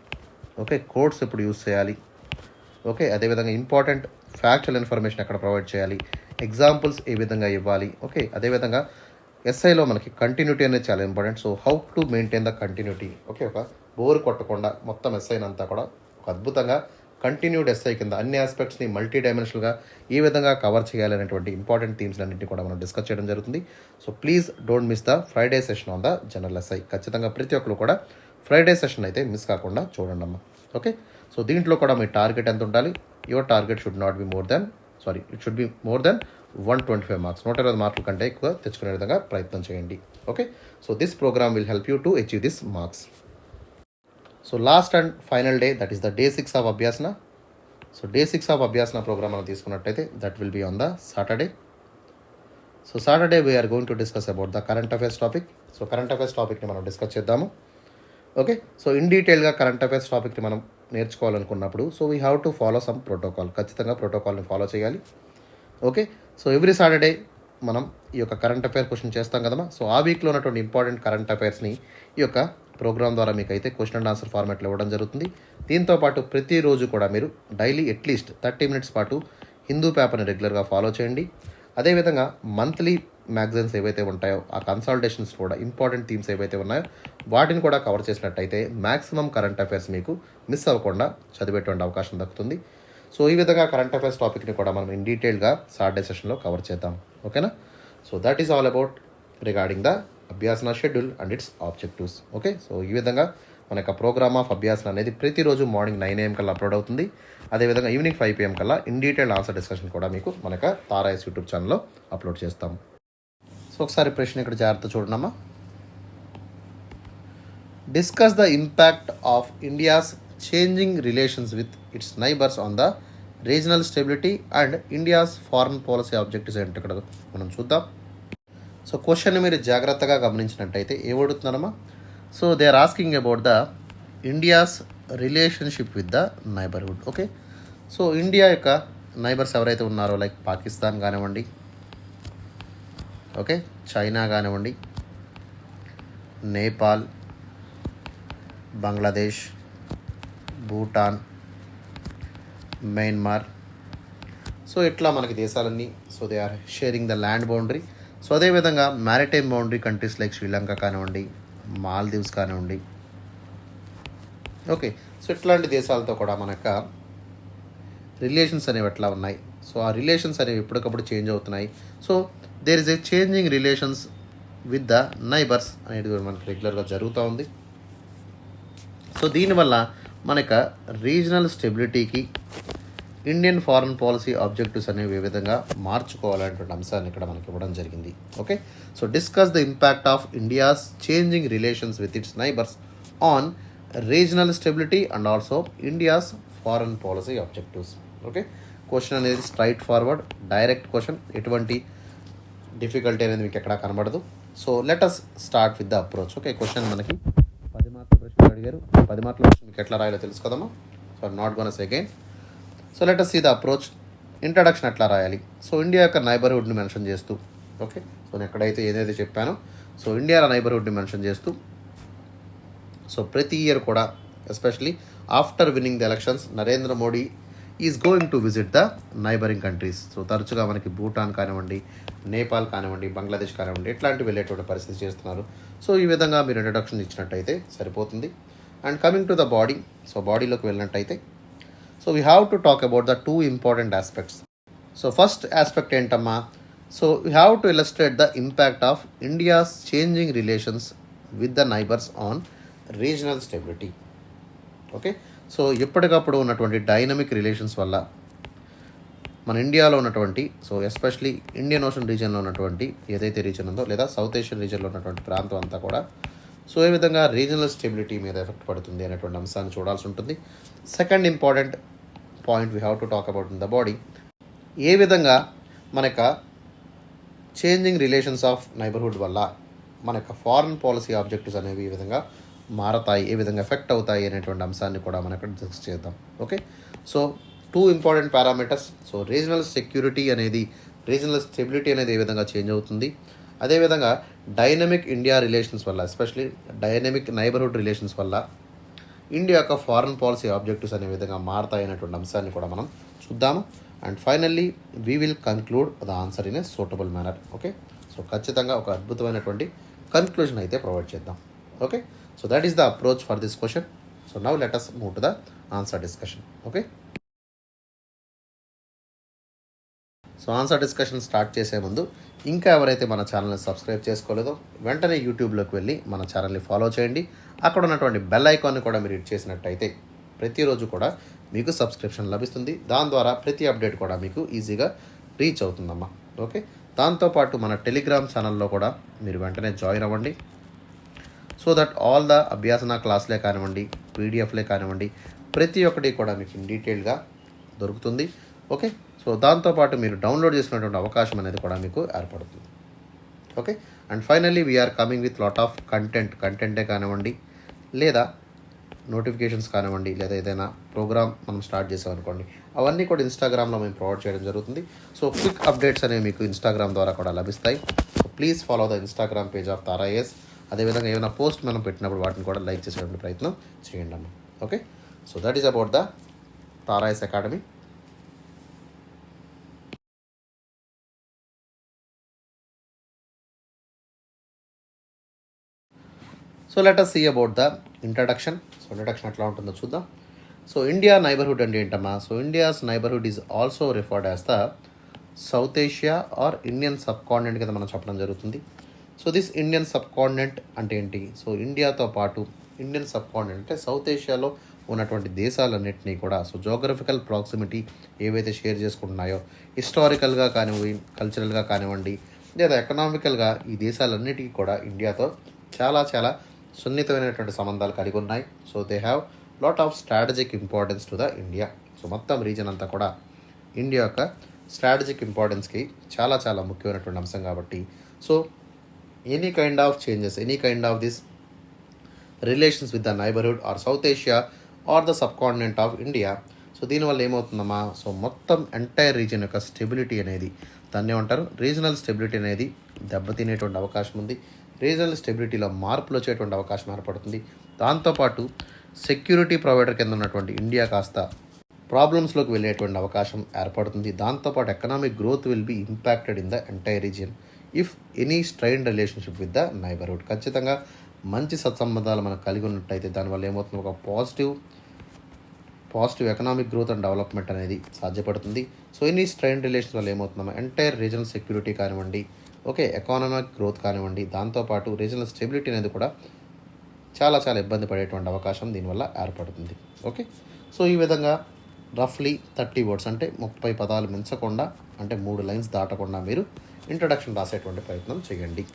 ఓకే, కోడ్స్ ఎప్పుడు యూస్ చేయాలి, ఓకే, అదేవిధంగా ఇంపార్టెంట్ ఫ్యాక్చువల్ ఇన్ఫర్మేషన్ ఎక్కడ ప్రొవైడ్ చేయాలి, ఎగ్జాంపుల్స్ ఏ విధంగా ఇవ్వాలి, ఓకే, అదేవిధంగా ఎస్ఐలో మనకి కంటిన్యూటీ అనేది చాలా important. So how to maintain the continuity, okay, ఒక బోర్ కొట్టకుండా మొత్తం ఎస్ఐని అంతా కూడా ఒక అద్భుతంగా కంటిన్యూడ్ ఎస్ఐ కింద అన్ని ఆస్పెక్ట్స్ని మల్టీ డైమెన్షనల్గా ఏ విధంగా కవర్ చేయాలనేటువంటి ఇంపార్టెంట్ థీమ్స్ అన్నింటినీ కూడా మనం డిస్కస్ చేయడం జరుగుతుంది. So please don't miss the Friday session on the general SI. ఖచ్చితంగా ప్రతి ఒక్కరు కూడా ఫ్రైడే సెషన్ అయితే మిస్ కాకుండా చూడండి అమ్మా. ఓకే, సో దీంట్లో కూడా మీ టార్గెట్ ఎంత ఉండాలి, your target should not be it should be more than 125 marks, 120 మార్కుల కంటే ఎక్కువ తెచ్చుకునే విధంగా ప్రయత్నం చేయండి. Okay, so this program will help you to achieve this marks. So last and final day, that is the day 6 of Abhyasana. So day 6 of Abhyasana program మనం తీసుకున్నట్టయితే that will be on the Saturday. So Saturday we are going to discuss about the current affairs topic. So current affairs టాపిక్ని మనం discuss చేద్దాము. Okay, so in డీటెయిల్గా current affairs టాపిక్ని మనం నేర్చుకోవాలనుకున్నప్పుడు so we have to follow some protocol. ఖచ్చితంగా ప్రోటోకాల్ని follow చేయాలి. ఓకే, సో ఎవ్రీ సాటర్డే మనం ఈ యొక్క కరెంట్ అఫైర్ క్వశ్చన్ చేస్తాం కదమ్మా. సో ఆ వీక్లో ఉన్నటువంటి ఇంపార్టెంట్ కరెంట్ అఫైర్స్ని ఈ యొక్క ప్రోగ్రామ్ ద్వారా మీకు అయితే క్వశ్చన్ అండ్ ఆన్సర్ ఫార్మాట్లో ఇవ్వడం జరుగుతుంది. దీంతోపాటు ప్రతిరోజు కూడా మీరు డైలీ అట్లీస్ట్ 30 మినిట్స్ పాటు హిందూ పేపర్ని రెగ్యులర్గా ఫాలో చేయండి. అదేవిధంగా మంత్లీ మ్యాగజైన్స్ ఏవైతే ఉంటాయో ఆ కన్సల్టేషన్స్ కూడా ఇంపార్టెంట్ థీమ్స్ ఏవైతే ఉన్నాయో వాటిని కూడా కవర్ చేసినట్టయితే మ్యాక్సిమం కరెంట్ అఫైర్స్ మీకు మిస్ అవ్వకుండా చదివేటువంటి అవకాశం దక్కుతుంది. సో ఈ విధంగా కరెంట్ అఫైర్స్ టాపిక్ని కూడా మనం ఇన్ డీటెయిల్గా సాటర్డే సెషన్లో కవర్ చేద్దాం. ఓకేనా, so that is all about regarding the Abhyasana schedule and its objectives. Okay, so ఈ విధంగా మన యొక్క ప్రోగ్రామ్ ఆఫ్ అభ్యాసన అనేది ప్రతిరోజు మార్నింగ్ 9 AM కల్లా అప్లోడ్ అవుతుంది. అదేవిధంగా ఈవినింగ్ 5 PM కల్లా ఇన్ డీటెయిల్ ఆన్సర్ డిస్కషన్ కూడా మీకు మన యొక్క తారాయస్ యూట్యూబ్ ఛానల్లో అప్లోడ్ చేస్తాం. సో ఒకసారి ప్రశ్న ఇక్కడ జాగ్రత్త చూడమ్మా. Discuss the impact of India's changing relations with its neighbours on the regional stability and India's foreign policy objectives ఏంటి ఇక్కడ మనం చూద్దాం. సో క్వశ్చన్ మీరు జాగ్రత్తగా గమనించినట్టయితే ఏమడుగుతున్నారమ్మా. So they are asking about the India's relationship with the neighbourhood. Okay, so India యొక్క neighbours ఎవరైతే ఉన్నారో లైక్ పాకిస్తాన్ కానివ్వండి, ఓకే, చైనా కానివ్వండి, నేపాల్, బంగ్లాదేశ్, భూటాన్, మయన్మార్, సో ఇట్లా మనకి దేశాలన్నీ so they are sharing the land boundary. So అదేవిధంగా maritime boundary countries like Sri Lanka కానివ్వండి, మాల్దీవ్స్ కానివ్వండి, ఓకే, సో ఇట్లాంటి దేశాలతో కూడా మన యొక్క రిలేషన్స్ అనేవి ఎట్లా ఉన్నాయి. సో ఆ రిలేషన్స్ అనేవి ఎప్పటికప్పుడు చేంజ్ అవుతున్నాయి. So there is a changing relations with the neighbours అనేది మనకి రెగ్యులర్గా జరుగుతూ ఉంది. సో దీనివల్ల మన యొక్క రీజనల్ స్టెబిలిటీకి ఇండియన్ ఫారెన్ పాలసీ ఆబ్జెక్టివ్స్ అనేవి ఏ విధంగా మార్చుకోవాలనేటువంటి అంశాన్ని ఇక్కడ మనకి ఇవ్వడం జరిగింది. Okay, so discuss the impact of India's changing relations with its neighbours on regional stability and also India's foreign policy objectives. Okay, question అనేది స్ట్రైట్ ఫార్వర్డ్ డైరెక్ట్ క్వశ్చన్, ఎటువంటి డిఫికల్టీ అనేది మీకు ఎక్కడా కనబడదు. So let us start with the approach. Okay, question మనకి 10 మార్కుల ప్రశ్న అడిగారు. 10 మార్కుల ప్రశ్న మీకు ఎట్లా రాయాలో తెలుసు కదమ్మా. సో నాట్ గోనస్ again. So let us see the approach. Introduction ఎట్లా రాయాలి. సో ఇండియా యొక్క నైబర్హుడ్ని మెన్షన్ చేస్తూ, ఓకే, సో నేను ఎక్కడైతే ఏదైతే చెప్పానో సో ఇండియా నైబర్హుడ్ని మెన్షన్ చేస్తూ, సో ప్రతి ఇయర్ కూడా especially after winning the elections Narendra Modi is going to visit the neighbouring countries. So తరచుగా మనకి భూటాన్ కానివ్వండి, నేపాల్ కానివ్వండి, బంగ్లాదేశ్ కానివ్వండి, ఇట్లాంటివి వెళ్ళేటువంటి పరిస్థితి చేస్తున్నారు. సో ఈ విధంగా మీరు ఇంట్రడక్షన్ ఇచ్చినట్టయితే సరిపోతుంది. And coming to the body, so బాడీలోకి వెళ్ళినట్టయితే so we have to talk about the 2 important aspects. So first aspect ఏంటమ్మా. So we have to illustrate the impact of India's changing relations with the neighbours on regional stability. Okay, so ఎప్పటికప్పుడు ఉన్నటువంటి dynamic relations వల్ల మన ఇండియాలో ఉన్నటువంటి so especially Indian ocean రీజియన్లో ఉన్నటువంటి ఏదైతే రీజన్ ఉందో లేదా సౌత్ ఏషియన్ రీజియన్లో ఉన్నటువంటి ప్రాంతం అంతా కూడా సో ఏ విధంగా రీజనల్ స్టెబిలిటీ మీద ఎఫెక్ట్ పడుతుంది అనేటువంటి అంశాన్ని చూడాల్సి ఉంటుంది. Second important point we have to talk about in the body, ఏ విధంగా మన యొక్క చేంజింగ్ రిలేషన్స్ ఆఫ్ నైబర్హుడ్ వల్ల మన యొక్క ఫారెన్ పాలసీ ఆబ్జెక్టివ్స్ అనేవి ఏ విధంగా మారతాయి, ఏ విధంగా ఎఫెక్ట్ అవుతాయి అనేటువంటి అంశాన్ని కూడా మనం ఇక్కడ డిస్కస్ చేద్దాం. Okay, so 2 important parameters. So regional security అనేది, రీజనల్ స్టెబిలిటీ అనేది ఏ విధంగా చేంజ్ అవుతుంది, అదేవిధంగా డైనమిక్ ఇండియా రిలేషన్స్ వల్ల, ఎస్పెషలీ డైనమిక్ నైబర్హుడ్ రిలేషన్స్ వల్ల ఇండియా యొక్క ఫారెన్ పాలసీ ఆబ్జెక్టివ్స్ అనే విధంగా మారతాయి అనేటువంటి అంశాన్ని కూడా మనం చూద్దాము. And finally we will conclude the answer in a suitable manner. Okay, so ఖచ్చితంగా ఒక అద్భుతమైనటువంటి కన్క్లూజన్ అయితే ప్రొవైడ్ చేద్దాం. Okay, so that is the approach for this question. So now let us move to the answer discussion. Okay, so answer discussion start చేసే ముందు ఇంకా ఎవరైతే మన ఛానల్ని సబ్స్క్రైబ్ చేసుకోలేదో వెంటనే యూట్యూబ్లోకి వెళ్ళి మన ఛానల్ని ఫాలో చేయండి. అక్కడ ఉన్నటువంటి బెల్ ఐకాన్ని కూడా మీరు హిట్ చేసినట్టయితే ప్రతిరోజు కూడా మీకు సబ్స్క్రిప్షన్ లభిస్తుంది. దాని ద్వారా ప్రతి అప్డేట్ కూడా మీకు ఈజీగా రీచ్ అవుతుందమ్మా. ఓకే, దాంతోపాటు మన టెలిగ్రామ్ ఛానల్లో కూడా మీరు వెంటనే జాయిన్ అవ్వండి. సో దట్ ఆల్ ద అభ్యాసన క్లాస్లే కానివ్వండి, పీడిఎఫ్లే కానివ్వండి, ప్రతి ఒక్కటి కూడా మీకు ఇన్ డీటెయిల్గా దొరుకుతుంది. ఓకే, సో దాంతోపాటు మీరు డౌన్లోడ్ చేసుకునేటువంటి అవకాశం అనేది కూడా మీకు ఏర్పడుతుంది. Okay, and finally we are coming with lot of కంటెంటే కానివ్వండి, లేదా నోటిఫికేషన్స్ కానివ్వండి, లేదా ఏదైనా ప్రోగ్రామ్ మనం స్టార్ట్ చేసామనుకోండి, అవన్నీ కూడా ఇన్స్టాగ్రామ్లో మేము ప్రొవైడ్ చేయడం జరుగుతుంది. సో క్విక్ అప్డేట్స్ అనేవి మీకు ఇన్స్టాగ్రామ్ ద్వారా కూడా లభిస్తాయి. So please follow the Instagram page of Tara IAS. అదేవిధంగా ఏమైనా పోస్ట్ మనం పెట్టినప్పుడు వాటిని కూడా లైక్ చేసేటువంటి ప్రయత్నం చేయండి అమ్మ. Okay, so that is about the Tara IAS academy. So let us see about the introduction. So introduction ఎట్లా ఉంటుందో చూద్దాం. సో ఇండియా నైబర్హుడ్ అంటే ఏంటమ్మా? So India's neighbourhood is also referred as the South Asia or Indian subcontinent కింద మనం చెప్పడం జరుగుతుంది. So this Indian subcontinent అంటే ఏంటి? సో ఇండియాతో పాటు ఇండియన్ సబ్ కాంటినెంట్ అంటే సౌత్ ఏషియాలో ఉన్నటువంటి దేశాలన్నింటినీ కూడా సో జోగ్రఫికల్ ప్రాక్సిమిటీ ఏవైతే షేర్ చేసుకుంటున్నాయో, హిస్టారికల్గా కానివ్వండి, కల్చరల్గా కానివ్వండి, లేదా ఎకనామికల్గా ఈ దేశాలన్నిటికీ కూడా ఇండియాతో చాలా చాలా సున్నితమైనటువంటి సంబంధాలు కలిగి ఉన్నాయి. So they have lot of strategic importance to the India. So మొత్తం రీజన్ అంతా కూడా ఇండియా యొక్క స్ట్రాటజిక్ ఇంపార్టెన్స్కి చాలా చాలా ముఖ్యమైనటువంటి అంశం కాబట్టి so any kind of changes, any kind of this relations with the neighbourhood or South Asia or the subcontinent of India, so దీనివల్ల ఏమవుతుందమ్మా? సో మొత్తం ఎంటైర్ రీజన్ యొక్క స్టెబిలిటీ అనేది, దాన్ని ఏమంటారు, రీజనల్ స్టెబిలిటీ అనేది దెబ్బతినేటువంటి అవకాశం ఉంది. రీజనల్ స్టెబిలిటీలో మార్పులు వచ్చేటువంటి అవకాశం ఏర్పడుతుంది. దాంతోపాటు సెక్యూరిటీ ప్రొవైడర్ కింద ఉన్నటువంటి ఇండియా కాస్త ప్రాబ్లమ్స్లోకి వెళ్ళేటువంటి అవకాశం ఏర్పడుతుంది. దాంతోపాటు economic growth will be impacted in the entire region if any strain relationship with the neighbourhood. ఖచ్చితంగా మంచి సత్సంబంధాలు మనకు కలిగి ఉన్నట్టయితే దానివల్ల ఏమవుతుంది? ఒక positive economic growth and development అనేది సాధ్యపడుతుంది. సో ఎనీ స్ట్రైన్ రిలేషన్స్ వల్ల ఏమవుతుందమ్మా? ఎంటైర్ రీజనల్ సెక్యూరిటీ కానివ్వండి, ఓకే, ఎకానమిక్ గ్రోత్ కానివ్వండి, దాంతోపాటు రీజనల్ స్టెబిలిటీ అనేది కూడా చాలా చాలా ఇబ్బంది పడేటువంటి అవకాశం దీనివల్ల ఏర్పడుతుంది. ఓకే, సో ఈ విధంగా రఫ్లీ 30 వర్డ్స్ అంటే 30 పదాలు మించకుండా, అంటే 3 లైన్స్ దాటకుండా మీరు ఇంట్రడక్షన్ రాసేటువంటి ప్రయత్నం చేయండి.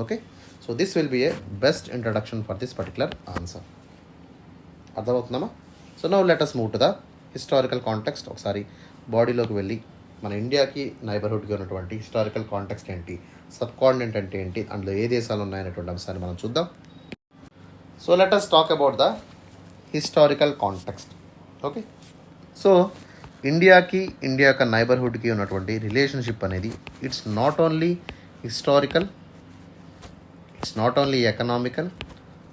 Okay, so this will be a best introduction for this particular answer. అర్థమవుతుందమ్మా? So now let us move to the historical context. ఒకసారి బాడీలోకి వెళ్ళి మన ఇండియాకి నైబర్హుడ్గా ఉన్నటువంటి హిస్టారికల్ కాంటెక్స్ట్ ఏంటి, సబ్ కాంటినెంట్ అంటే ఏంటి, అందులో ఏ దేశాలు ఉన్నాయనేటువంటి అంశాన్ని మనం చూద్దాం. So let us talk about the historical context. Okay, so India యొక్క నైబర్హుడ్కి ఉన్నటువంటి రిలేషన్షిప్ అనేది it's not only historical, it's not only economical,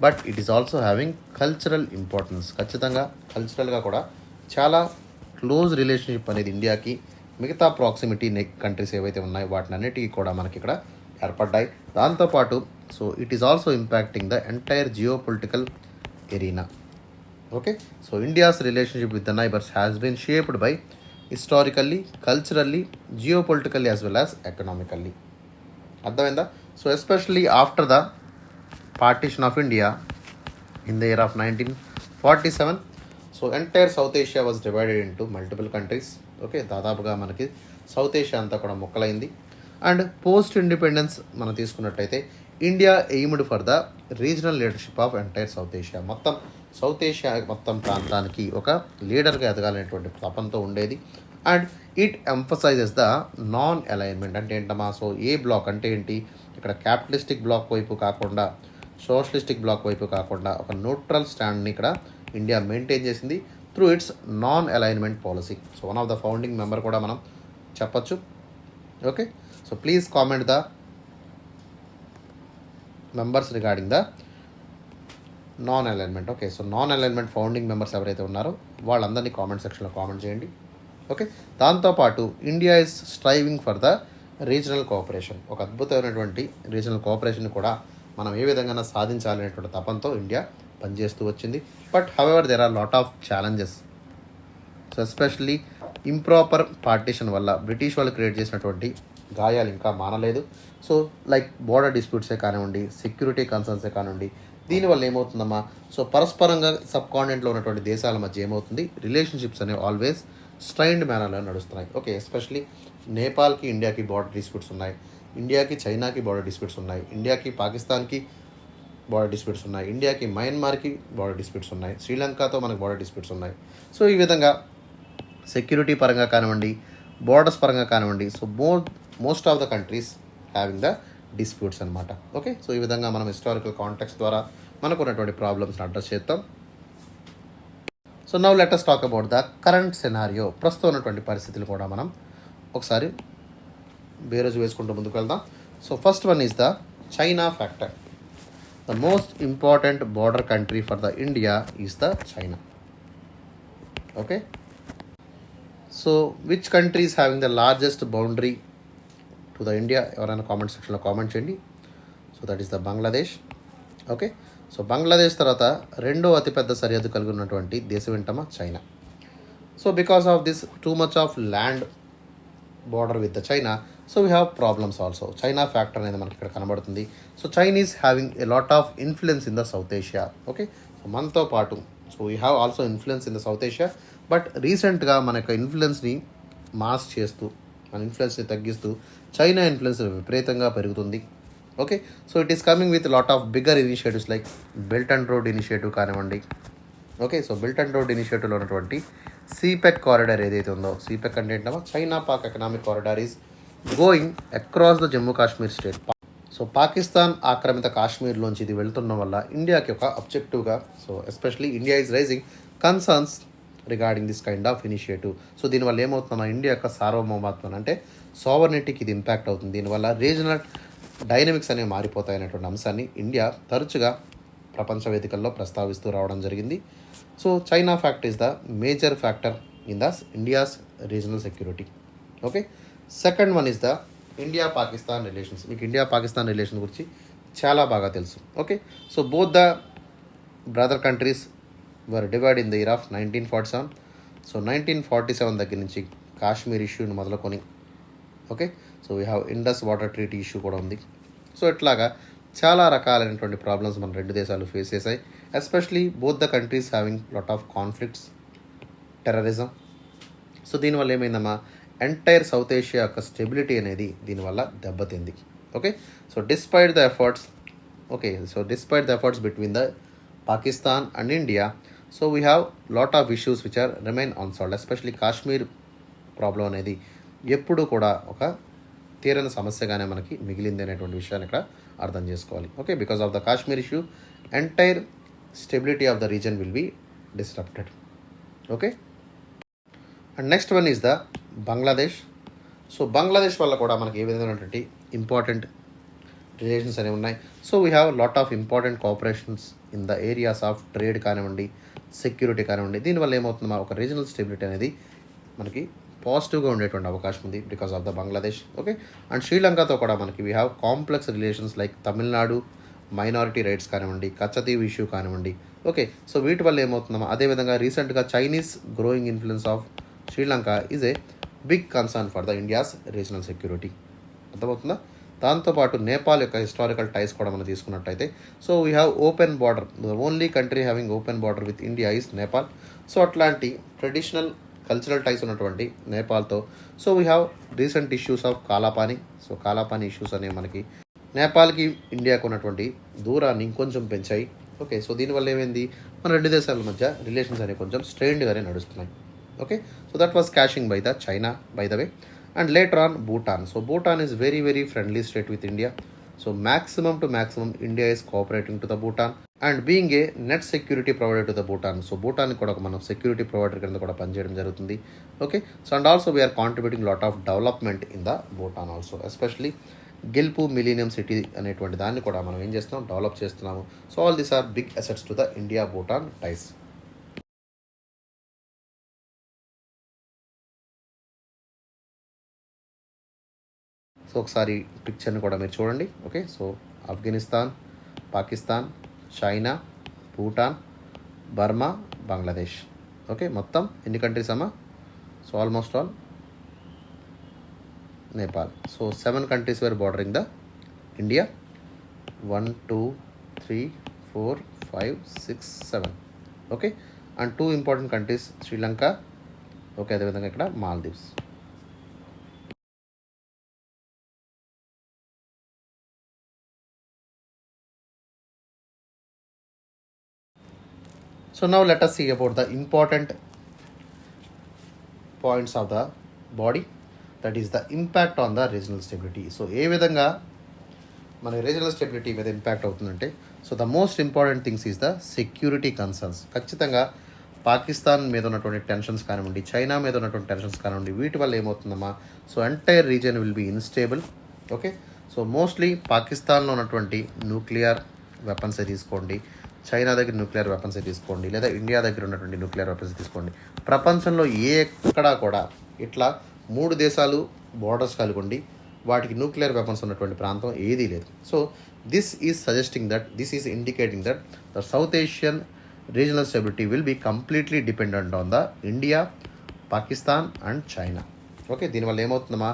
but it is also having cultural importance. ఖచ్చితంగా కల్చరల్గా కూడా చాలా క్లోజ్ రిలేషన్షిప్ అనేది ఇండియాకి మిగతా ప్రాక్సిమిటీ కంట్రీస్ ఏవైతే ఉన్నాయో వాటిని అన్నిటికీ కూడా మనకి ఇక్కడ ఏర్పడ్డాయి. దాంతోపాటు so it is also impacting the entire geopolitical arena. Okay, so India's relationship with the neighbours has been shaped by historically, culturally, geopolitically as well as economically. అర్థమైందా? So especially after the partition of India in the year of 1947, so entire south Asia was divided into multiple countries. Okay, దాదాపుగా మనకి south Asia అంతా కూడా ముక్కలైంది. And post independence మనం తీసుకున్నట్టయితే India aimed for the regional leadership of entire south Asia. మొత్తం south Asia మొత్తం ప్రాంతానికి ఒక లీడర్గా ఎదగాలనేటువంటి తపంతో ఉండేది. And it emphasises the non alignment. అంటే ఏంటమ్మా, సో ఏ బ్లాక్ అంటే ఏంటి, ఇక్కడ క్యాపిటలిస్టిక్ బ్లాక్ వైపు కాకుండా సోషలిస్టిక్ బ్లాక్ వైపు కాకుండా ఒక న్యూట్రల్ స్టాండ్ని ఇక్కడ ఇండియా మెయింటైన్ చేసింది through it's non alignment policy. So one of the founding member కూడా మనం చెప్పచ్చు. Okay, so please comment the members regarding the non alignment. Okay, so non alignment founding members ఎవరైతే ఉన్నారో వాళ్ళందరినీ కామెంట్ సెక్షన్లో comment చేయండి. Okay, దాంతోపాటు India is striving for the regional cooperation. ఒక అద్భుతమైనటువంటి రీజనల్ కోఆపరేషన్ కూడా మనం ఏ విధంగా సాధించాలనేటువంటి తపంతో ఇండియా పనిచేస్తూ వచ్చింది. But however there are lot of challenges. So especially improper partition వల్ల బ్రిటిష్ వాళ్ళు క్రియేట్ చేసినటువంటి గాయాలు ఇంకా మానలేదు. సో లైక్ బోర్డర్ డిస్ప్యూట్సే కానివ్వండి, సెక్యూరిటీ కన్సర్న్సే కానివ్వండి, దీనివల్ల ఏమవుతుందమ్మా, సో పరస్పరంగా సబ్ కాంటినెంట్లో ఉన్నటువంటి దేశాల మధ్య ఏమవుతుంది, రిలేషన్షిప్స్ అనేవి ఆల్వేస్ స్ట్రైన్డ్ మేనర్లో నడుస్తున్నాయి. ఓకే, ఎస్పెషలీ నేపాల్కి ఇండియాకి బోర్డర్ డిస్ప్యూట్స్ ఉన్నాయి, ఇండియాకి చైనాకి బోర్డర్ డిస్ప్యూట్స్ ఉన్నాయి, ఇండియాకి పాకిస్తాన్కి బోర్డర్ డిస్ప్యూట్స్ ఉన్నాయి, ఇండియాకి మయన్మార్కి బోర్డర్ డిస్ప్యూట్స్ ఉన్నాయి, శ్రీలంకతో మనకు బోర్డర్ డిస్ప్యూట్స్ ఉన్నాయి. సో ఈ విధంగా సెక్యూరిటీ పరంగా కానివ్వండి, బోర్డర్స్ పరంగా కానివ్వండి, so most of the countries having the disputes అనమాట. ఓకే, సో ఈ విధంగా మనం హిస్టారికల్ కాంటెక్స్ట్ ద్వారా మనకు ఉన్నటువంటి ప్రాబ్లమ్స్ని అడ్రస్ చేద్దాం. So now let us talk about the current scenario. ప్రస్తుతం ఉన్నటువంటి పరిస్థితులు కూడా మనం ఒకసారి బేరోజు వేసుకుంటూ ముందుకు వెళ్దాం. So first one is the China factor. The most important border country for the India is the China. Okay, so which country is having the largest boundary to the India? ఎవరైనా కామెంట్ సెక్షన్లో comment చేయండి. So that is the Bangladesh. Okay, so Bangladesh తర్వాత రెండో అతిపెద్ద సరిహద్దు కలిగి ఉన్నటువంటి దేశం ఏంటమ్మా, China. So because of this too much of land border with the China, so we have problems also. China factor అనేది మనకి ఇక్కడ కనబడుతుంది. So Chinese having a lot of influence in the South Asia. Okay, so మనతో పాటు so we have also influence in the South Asia. But రీసెంట్గా మన యొక్క ఇన్ఫ్లుయెన్స్ని mass చేస్తూ, మన ఇన్ఫ్లుయెన్స్ని తగ్గిస్తూ చైనా ఇన్ఫ్లుయెన్స్ విపరీతంగా పెరుగుతుంది. Okay, so it is coming with lot of bigger initiatives like belt and road initiative కానివ్వండి. Okay, so belt and road ఇనిషియేటివ్లో ఉన్నటువంటి సిపెక్ కారిడార్ ఏదైతే ఉందో, సిపెక్ అంటే ఏంటమ్మా, China Pak economic corridor is going across the Jammu Kashmir state. So Pakistan ఆక్రమిత కాశ్మీర్లోంచి ఇది వెళ్తున్న వల్ల ఇండియాకి ఒక అబ్జెక్టివ్గా, so especially India is raising concerns regarding this kind of initiative. So దీనివల్ల ఏమవుతుందమ్మా, ఇండియా యొక్క సార్వభౌమత్వం అంటే సావర్నిటీకి ఇది ఇంపాక్ట్ అవుతుంది. దీనివల్ల రీజనల్ డైనమిక్స్ అనేవి మారిపోతాయనేటువంటి అంశాన్ని ఇండియా తరచుగా ప్రపంచ వేదికల్లో ప్రస్తావిస్తూ రావడం జరిగింది. So China factor is the major factor in the India's regional security. Okay, second one is the India Pakistan relations. మీకు ఇండియా పాకిస్తాన్ రిలేషన్ గురించి చాలా బాగా తెలుసు. Okay, so both the brother countries were divide in the year of 1947. So 1947 దగ్గర నుంచి కాశ్మీర్ ఇష్యూని మొదలుకొని, okay, so we have Indus water treaty issue కూడా ఉంది. సో ఇట్లాగా చాలా రకాలైనటువంటి ప్రాబ్లమ్స్ మన రెండు దేశాలు ఫేస్ చేశాయి. Especially both the countries having lot of conflicts, terrorism. So దీనివల్ల ఏమైందమ్మా, ఎంటైర్ సౌత్ ఏషియా యొక్క స్టెబిలిటీ అనేది దీనివల్ల దెబ్బతింది. Okay, so despite the efforts, okay, so despite the efforts between the Pakistan and India, so we have lot of issues which are remain unsolved. Especially Kashmir problem అనేది ఎప్పుడూ కూడా ఒక తీరని సమస్యగానే మనకి మిగిలింది అనేటువంటి విషయాన్ని ఇక్కడ అర్థం చేసుకోవాలి. Okay, because of the Kashmir issue entire stability of the reason will be disrupted. Okay, and next one is the Bangladesh. So Bangladesh వల్ల కూడా మనకి ఏ విధమైనటువంటి ఇంపార్టెంట్ రిలేషన్స్ అనేవి ఉన్నాయి. So we have lot of important cooperations in the areas of trade కానివ్వండి, security కానివ్వండి. దీనివల్ల ఏమవుతుందో ఒక రీజనల్ స్టెబిలిటీ అనేది మనకి పాజిటివ్గా ఉండేటువంటి అవకాశం ఉంది because of the Bangladesh. Okay, and శ్రీలంకతో కూడా మనకి we have complex relations like Tamil Nadu minority rights కానివ్వండి, కచ్చతీవ్ ఇష్యూ కానివ్వండి. ఓకే, సో వీటి వల్ల ఏమవుతుందమ్మా, అదేవిధంగా రీసెంట్గా Chinese growing influence of Sri Lanka is a big concern for the India's regional security. అర్థమవుతుందా? దాంతోపాటు నేపాల్ యొక్క హిస్టారికల్ టైస్ కూడా మనం తీసుకున్నట్టయితే so we have open border, the only country having open border with India is Nepal. So అట్లాంటి ట్రెడిషనల్ కల్చరల్ టైస్ ఉన్నటువంటి నేపాల్తో so we have recent issues of Kalapani. So Kalapani issues అనేవి మనకి నేపాల్కి ఇండియాకు ఉన్నటువంటి దూరాన్ని ఇంకొంచెం పెంచాయి. ఓకే, సో దీనివల్ల ఏమైంది, మన రెండు దేశాల మధ్య రిలేషన్స్ అనేవి కొంచెం స్ట్రెయిన్డ్గానే నడుస్తున్నాయి. Okay, so that was cashing by the China by the way. And later on Bhutan. So Bhutan is very very friendly state with India. So maximum to maximum India is cooperating to the Bhutan and being a net security provider to the Bhutan. So Bhutan కూడా ఒక మనం security provider కింద కూడా పనిచేయడం జరుగుతుంది. Okay, so and also we are contributing lot of development in the Bhutan also, especially Gelephu millennium city అనేటువంటి దాన్ని కూడా మనం ఏం చేస్తున్నాం, డెవలప్ చేస్తున్నాము. So all these are big assets to the India Bhutan ties. So ఒకసారి పిక్చర్ని కూడా మీరు చూడండి. Okay, so Afghanistan, Pakistan, China, Bhutan, Burma, Bangladesh. Okay, మొత్తం ఎన్ని కంట్రీస్ అమ్మా? So almost all Nepal. So 7 countries were bordering the India. 1 2 3 4 5 6 7. Okay, and 2 important countries Sri Lanka. Okay, అదేవిధంగా ఇక్కడ Maldives. So now let us see about the important points of the body, that is the impact on the regional stability. So ఏ విధంగా మన regional stability మీద impact అవుతుందంటే, so the most important things is the security concerns. ఖచ్చితంగా పాకిస్తాన్ మీద ఉన్నటువంటి tensions కానివ్వండి, China మీద ఉన్నటువంటి టెన్షన్స్ కానివ్వండి, వీటి వల్ల ఏమవుతుందమ్మా, so entire region will be instable. Okay, so mostly పాకిస్తాన్లో ఉన్నటువంటి న్యూక్లియర్ వెపన్సే తీసుకోండి, చైనా దగ్గర న్యూక్లియర్ వెపన్సే తీసుకోండి, లేదా ఇండియా దగ్గర ఉన్నటువంటి న్యూక్లియర్ వెపన్స్ తీసుకోండి, ప్రపంచంలో ఎక్కడా కూడా ఇట్లా 3 దేశాలు బోర్డర్స్ కలిగి వాటికి న్యూక్లియర్ వెపన్స్ ఉన్నటువంటి ప్రాంతం ఏదీ లేదు. So this is suggesting that, this is indicating that the south Asian regional stability will be completely dependent on the India, Pakistan and China. Okay, దీనివల్ల ఏమవుతుందమ్మా,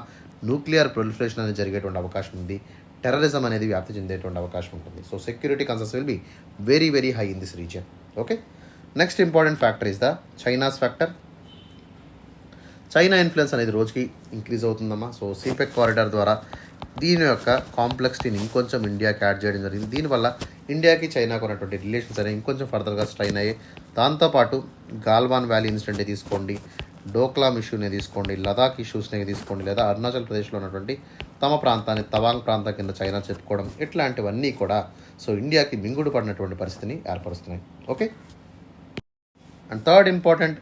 న్యూక్లియర్ ప్రొలిఫరేషన్ అనేది జరిగేటువంటి అవకాశం ఉంది, టెర్రరిజం అనేది వ్యాప్తి చెందేటువంటి అవకాశం ఉంటుంది. So security concerns will be very very high in this region. Okay, next important factor is the China's factor. China influence అనేది రోజుకి ఇంక్రీజ్ అవుతుందమ్మా. సో సిపెక్ కారిడార్ ద్వారా దీని యొక్క కాంప్లెక్సిటీని ఇంకొంచెం ఇండియాకి యాడ్ చేయడం జరిగింది. దీనివల్ల ఇండియాకి చైనాకు ఉన్నటువంటి రిలేషన్స్ అనేవి ఇంకొంచెం ఫర్దర్గా స్ట్రైన్ అయ్యాయి. దాంతోపాటు గాల్వాన్ వ్యాలీ ఇన్సిడెంటే తీసుకోండి, డోక్లామ్ ఇష్యూనే తీసుకోండి, లదాఖ్ ఇష్యూస్నే తీసుకోండి, లేదా అరుణాచల్ ప్రదేశ్లో ఉన్నటువంటి తమ ప్రాంతాన్ని తవాంగ్ ప్రాంతం కింద చైనా చెప్పుకోవడం, ఇట్లాంటివన్నీ కూడా సో ఇండియాకి మింగుడు పడినటువంటి పరిస్థితిని ఏర్పరుస్తున్నాయి. Okay, and third important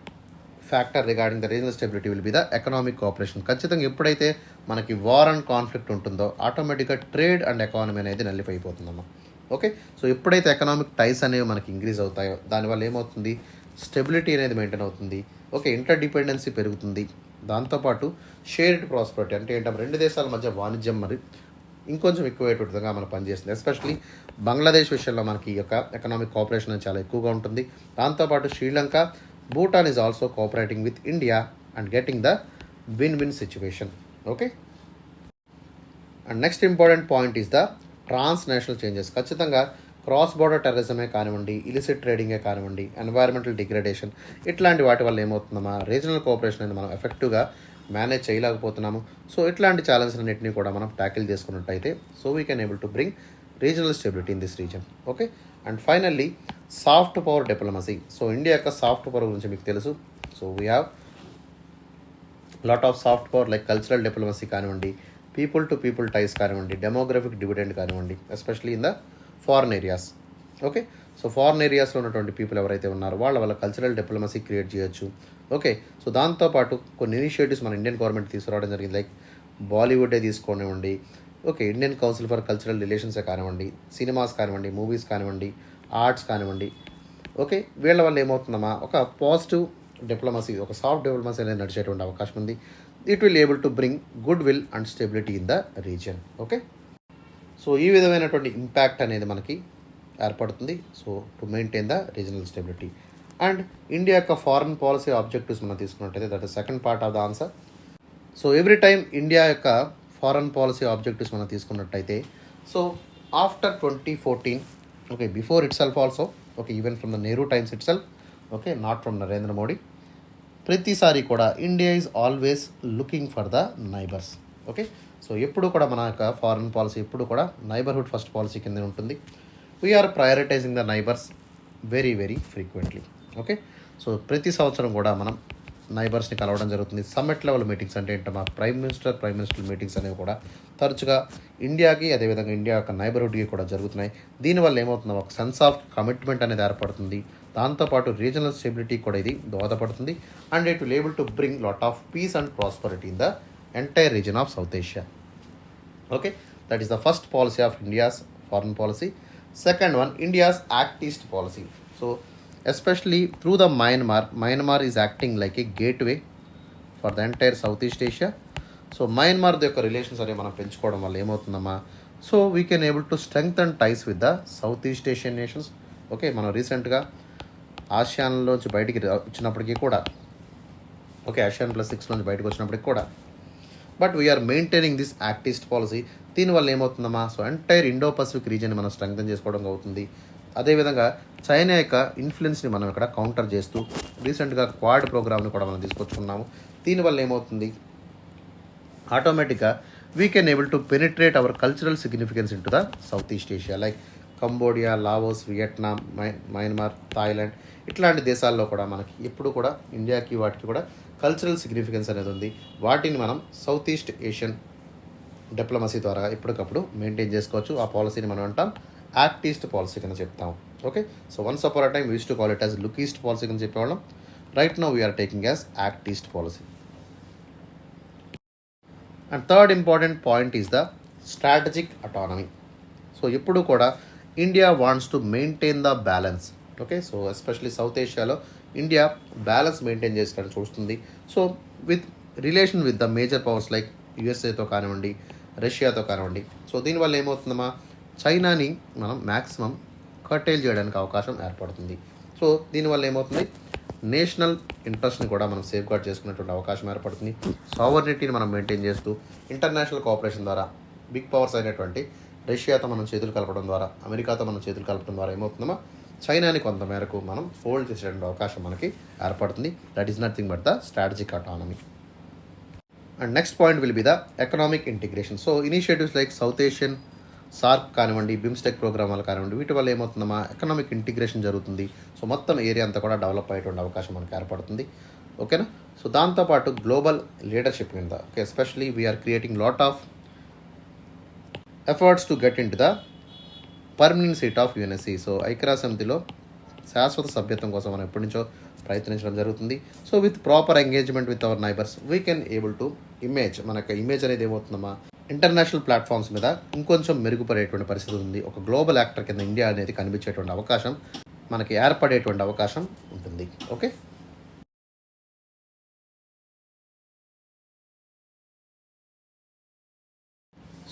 factor regarding the regional stability will be the economic cooperation. ఖచ్చితంగా ఎప్పుడైతే మనకి వార్ అండ్ కాన్ఫ్లిక్ట్ ఉంటుందో ఆటోమేటిక్గా ట్రేడ్ అండ్ ఎకానమీ అనేది నల్లిఫై అయిపోతుందమ్మా. ఓకే, సో ఎప్పుడైతే ఎకనామిక్ టైస్ అనేవి మనకి ఇంక్రీజ్ అవుతాయో దానివల్ల ఏమవుతుంది, స్టెబిలిటీ అనేది మెయింటైన్ అవుతుంది. ఓకే, ఇంటర్ డిపెండెన్సీ పెరుగుతుంది. దాంతోపాటు షేర్డ్ ప్రాస్పరిటీ అంటే ఏంటంటే 2 దేశాల మధ్య వాణిజ్యం మరి ఇంకొంచెం ఎక్కువయ్యేటువంటి విధంగా మనం పనిచేస్తుంది. ఎస్పెషలీ బంగ్లాదేశ్ విషయంలో మనకి ఈ యొక్క ఎకనామిక్ కోఆపరేషన్ అనేది చాలా ఎక్కువగా ఉంటుంది. దాంతోపాటు Sri Lanka, Bhutan is also cooperating with India and getting the win-win situation. Okay, and next important point is the transnational changes. ఖచ్చితంగా క్రాస్ బార్డర్ టెర్రరిజమే కానివ్వండి, ఇలిసిట్ ట్రేడింగే కానివ్వండి, ఎన్వైరన్మెంటల్ డిగ్రేడేషన్, ఇట్లాంటి వాటి వల్ల ఏమవుతుందమ్మా, రీజనల్ కోఆపరేషన్ అనేది మనం ఎఫెక్టివ్గా మేనేజ్ చేయలేకపోతున్నాము. సో ఇట్లాంటి ఛాలెంజ్ అన్నింటినీ కూడా మనం ట్యాకిల్ చేసుకున్నట్టయితే so we can able to bring regional stability in this reason. Okay, and finally soft power diplomacy. So India యొక్క సాఫ్ట్ పవర్ గురించి మీకు తెలుసు. So we have lot of soft power like cultural diplomacy కానివ్వండి, people to people టైస్ కానివ్వండి, demographic dividend కానివ్వండి, especially in the foreign areas. Okay, so foreign ఏరియాస్లో ఉన్నటువంటి people ఎవరైతే ఉన్నారో వాళ్ళ కల్చరల్ డిప్లొమసీ క్రియేట్ చేయొచ్చు. ఓకే, సో దాంతోపాటు కొన్ని ఇనిషియేటివ్స్ మన ఇండియన్ గవర్నమెంట్ తీసుకురావడం జరిగింది, లైక్ బాలీవుడే తీసుకోనివ్వండి, okay, Indian council for cultural రిలేషన్సే కానివ్వండి, సినిమాస్ కానివ్వండి, మూవీస్ కానివ్వండి, ఆర్ట్స్ కానివ్వండి. ఓకే, వీళ్ళ వల్ల ఏమవుతుందమ్మా, ఒక పాజిటివ్ డిప్లొమసీ, ఒక సాఫ్ట్ డిప్లొమసీ అనేది నడిచేటువంటి అవకాశం ఉంది. It will able to bring good will and stability in the region. Okay, so ఈ విధమైనటువంటి ఇంపాక్ట్ అనేది మనకి ఏర్పడుతుంది. So to maintain the regional stability and India యొక్క ఫారెన్ పాలసీ ఆబ్జెక్టివ్స్ మనం తీసుకున్నట్టయితే that is second part of the answer. So every time India యొక్క foreign policy objectives మనం తీసుకున్నట్టయితే, so after 2014, okay, before it self also, okay, even from the Nehru times it self, okay, not from Narendra Modi, ప్రతిసారి కూడా India is always looking for the neighbours. Okay, so ఎప్పుడు కూడా మన యొక్క foreign policy ఎప్పుడు కూడా నైబర్హుడ్ ఫస్ట్ పాలసీ కింద ఉంటుంది. We're prioritising the neighbours very very frequently. Okay, so ప్రతి సంవత్సరం కూడా మనం నైబర్స్ని కలవడం జరుగుతుంది. సమ్మిట్ లెవెల్ మీటింగ్స్ అంటే ఏంటో, మా ప్రైమ్ మినిస్టర్ మీటింగ్స్ అనేవి కూడా తరచుగా ఇండియాకి, అదేవిధంగా ఇండియా యొక్క నైబర్హుడ్కి కూడా జరుగుతున్నాయి. దీనివల్ల ఏమవుతుందో ఒక సెన్స్ ఆఫ్ కమిట్మెంట్ అనేది ఏర్పడుతుంది. దాంతోపాటు రీజనల్ స్టెబిలిటీ కూడా ఇది దోహదపడుతుంది. And it will able to bring lot of piece and prosperity in the entire reason of south Asia. Okay, that is the first policy of India's foreign policy. Second one, India's Act East policy. So especially through the Myanmar is acting like a gateway for the entire Southeast Asia. So Myanmar యొక్క relations అనేవి మనం పెంచుకోవడం వల్ల ఏమవుతుందమ్మా, so we can able to strengthen ties with the south east Asian nations. Okay, మనం రీసెంట్గా ఆసియాన్లోంచి బయటికి వచ్చినప్పటికీ కూడా, ఓకే, ASEAN+6 బయటకు వచ్చినప్పటికి కూడా, but we are maintaining this act east policy. దీనివల్ల ఏమవుతుందమ్మా, so entire Indo Pacific region మనం స్ట్రెంగ్తన్ చేసుకోవడం అవుతుంది. అదేవిధంగా చైనా యొక్క ఇన్ఫ్లుయెన్స్ని మనం ఇక్కడ కౌంటర్ చేస్తూ రీసెంట్గా క్వాడ్ ప్రోగ్రామ్ని కూడా మనం తీసుకొచ్చుకున్నాము. దీనివల్ల ఏమవుతుంది, ఆటోమేటిక్గా we can able to penetrate our cultural significance into the south east Asia, like Cambodia, Laos, Vietnam, Myanmar, Thailand, ఇట్లాంటి దేశాల్లో కూడా మనకి ఎప్పుడు కూడా ఇండియాకి వాటికి కూడా కల్చరల్ సిగ్నిఫికెన్స్ అనేది ఉంది. వాటిని మనం సౌత్ ఈస్ట్ ఏషియన్ డిప్లొమసీ ద్వారా ఎప్పటికప్పుడు మెయింటైన్ చేసుకోవచ్చు. ఆ పాలసీని మనం అంటాం యాక్ట్ ఈస్ట్ పాలసీ కింద చెప్తాం. Okay, so once upon a time uses to call it as look east policy కింద చెప్పేవాళ్ళం. Right now we are taking as act east policy. And third important point is the strategic autonomy. So ఎప్పుడు కూడా India wants to maintain the balance. Okay, so especially South ఏషియాలో India balance maintain చేసుకోవడం చూస్తుంది. So with relation with the major powers like యుఎస్ఏతో కానివ్వండి, రష్యాతో కానివ్వండి. So దీనివల్ల ఏమవుతుందమ్మా, చైనాని మనం మ్యాక్సిమం కర్టైల్ చేయడానికి అవకాశం ఏర్పడుతుంది. సో దీనివల్ల ఏమవుతుంది, నేషనల్ ఇంట్రెస్ట్ని కూడా మనం సేఫ్ గార్డ్ చేసుకునేటువంటి అవకాశం ఏర్పడుతుంది. సావర్నిటీని మనం మెయింటైన్ చేస్తూ ఇంటర్నేషనల్ కోఆపరేషన్ ద్వారా బిగ్ పవర్స్ అయినటువంటి రష్యాతో మనం చేతులు కలపడం ద్వారా, అమెరికాతో మనం చేతులు కలపడం ద్వారా ఏమవుతుందమ్మా, చైనాని కొంతమేరకు మనం హోల్డ్ చేసేటువంటి అవకాశం మనకి ఏర్పడుతుంది. That is nothing but the strategic autonomy. And next point will be the economic integration. So initiatives like south Asian SAARC కానివ్వండి, బిమ్స్టెక్ ప్రోగ్రామ్ వల్ల కానివ్వండి, వీటి వల్ల ఏమవుతుందమ్మా, ఎకనామిక్ ఇంటిగ్రేషన్ జరుగుతుంది. సో మొత్తం ఏరియా అంతా కూడా డెవలప్ అయ్యేటువంటి అవకాశం మనకి ఏర్పడుతుంది. ఓకేనా, సో దాంతోపాటు గ్లోబల్ లీడర్షిప్ కింద, okay, especially we're creating lot of efforts to get into the permanent seat of UNSC. So ఐక్యరాజ్య సమితిలో శాశ్వత సభ్యత్వం కోసం మనం ఎప్పటి నుంచో ప్రయత్నించడం జరుగుతుంది. So with proper engagement with our neighbours we can able to మన యొక్క ఇమేజ్ అనేది ఏమవుతుందమ్మా, ఇంటర్నేషనల్ ప్లాట్ఫామ్స్ మీద ఇంకొంచెం మెరుగుపడేటువంటి పరిస్థితి ఉంది. ఒక గ్లోబల్ యాక్టర్ కింద ఇండియా అనేది కనిపించేటువంటి అవకాశం మనకి ఏర్పడేటువంటి అవకాశం ఉంటుంది. Okay,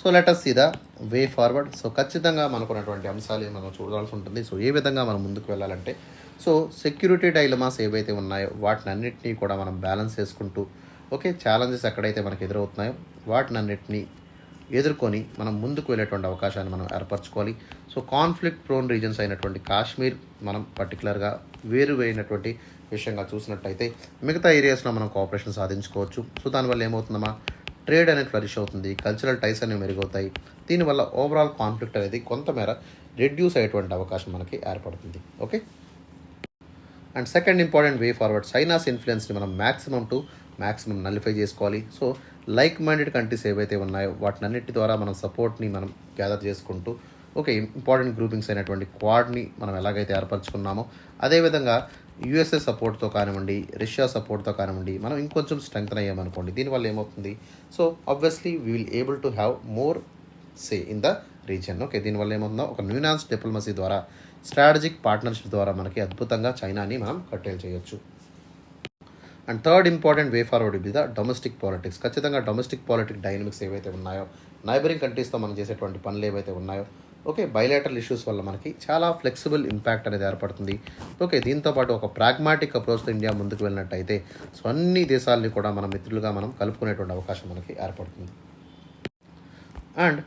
so let us see the way forward. So ఖచ్చితంగా మనకున్నటువంటి అంశాలు మనం చూడాల్సి ఉంటుంది. సో ఏ విధంగా మనం ముందుకు వెళ్ళాలంటే, సో సెక్యూరిటీ డైలమాస్ ఏవైతే ఉన్నాయో వాటిని అన్నింటినీ కూడా మనం బ్యాలెన్స్ చేసుకుంటూ, ఓకే, ఛాలెంజెస్ ఎక్కడైతే మనకు ఎదురవుతున్నాయో వాటిని అన్నింటినీ ఎదుర్కొని మనం ముందుకు వెళ్ళేటువంటి అవకాశాన్ని మనం ఏర్పరచుకోవాలి. సో కాన్ఫ్లిక్ట్ ప్రోన్ రీజన్స్ అయినటువంటి కాశ్మీర్ మనం పర్టికులర్గా వేరువైనటువంటి విషయంగా చూసినట్టయితే మిగతా ఏరియాస్లో మనం కోఆపరేషన్ సాధించుకోవచ్చు. సో దానివల్ల ఏమవుతుందమ్మా, ట్రేడ్ అనేది ఫ్లరిష్ అవుతుంది, కల్చరల్ టైస్ అనేవి మెరుగవుతాయి. దీనివల్ల ఓవరాల్ కాన్ఫ్లిక్ట్ అనేది కొంతమేర రెడ్యూస్ అయ్యేటువంటి అవకాశం మనకి ఏర్పడుతుంది. Okay, and second important way forward, China's ఇన్ఫ్లుయెన్స్ని మనం మ్యాక్సిమం నలిఫై చేసుకోవాలి. సో లైక్ మైండెడ్ కంట్రీస్ ఏవైతే ఉన్నాయో వాటిని అన్నిటి ద్వారా మనం సపోర్ట్ని మనం గ్యాదర్ చేసుకుంటూ, ఓకే, ఇంపార్టెంట్ గ్రూపింగ్స్ అయినటువంటి క్వాడ్ని మనం ఎలాగైతే ఏర్పరచుకున్నామో అదేవిధంగా యూఎస్ఏ సపోర్ట్తో కానివ్వండి, రష్యా సపోర్ట్తో కానివ్వండి మనం ఇంకొంచెం స్ట్రెంగ్తన్ అయ్యామనుకోండి. దీనివల్ల ఏమవుతుంది, so obviously we will able to have more say in the region. Okay, దీనివల్ల ఏమవుతుందో ఒక న్యూనాన్స్ డిప్లొమసీ ద్వారా, స్ట్రాటజిక్ పార్ట్నర్షిప్ ద్వారా మనకి అద్భుతంగా చైనాని మనం కట్టేల్ చేయొచ్చు. And third important way forward ఇది ద డొమెస్టిక్ పాలిటిక్స్. ఖచ్చితంగా డొమెస్టిక్ పాలిటిక్ డైనమిక్స్ ఏవైతే ఉన్నాయో, నైబరింగ్ కంట్రీస్తో మనం చేసేటువంటి పనులు ఏవైతే ఉన్నాయో, ఓకే, బైలాటరల్ ఇష్యూస్ వల్ల మనకి చాలా ఫ్లెక్సిబుల్ ఇంపాక్ట్ అనేది ఏర్పడుతుంది. ఓకే, దీంతోపాటు ఒక ప్రాగ్మాటిక్ అప్రోచ్తో ఇండియా ముందుకు వెళ్ళినట్టయితే సో అన్ని దేశాలని కూడా మన మిత్రులుగా మనం కలుపుకునేటువంటి అవకాశం మనకి ఏర్పడుతుంది. And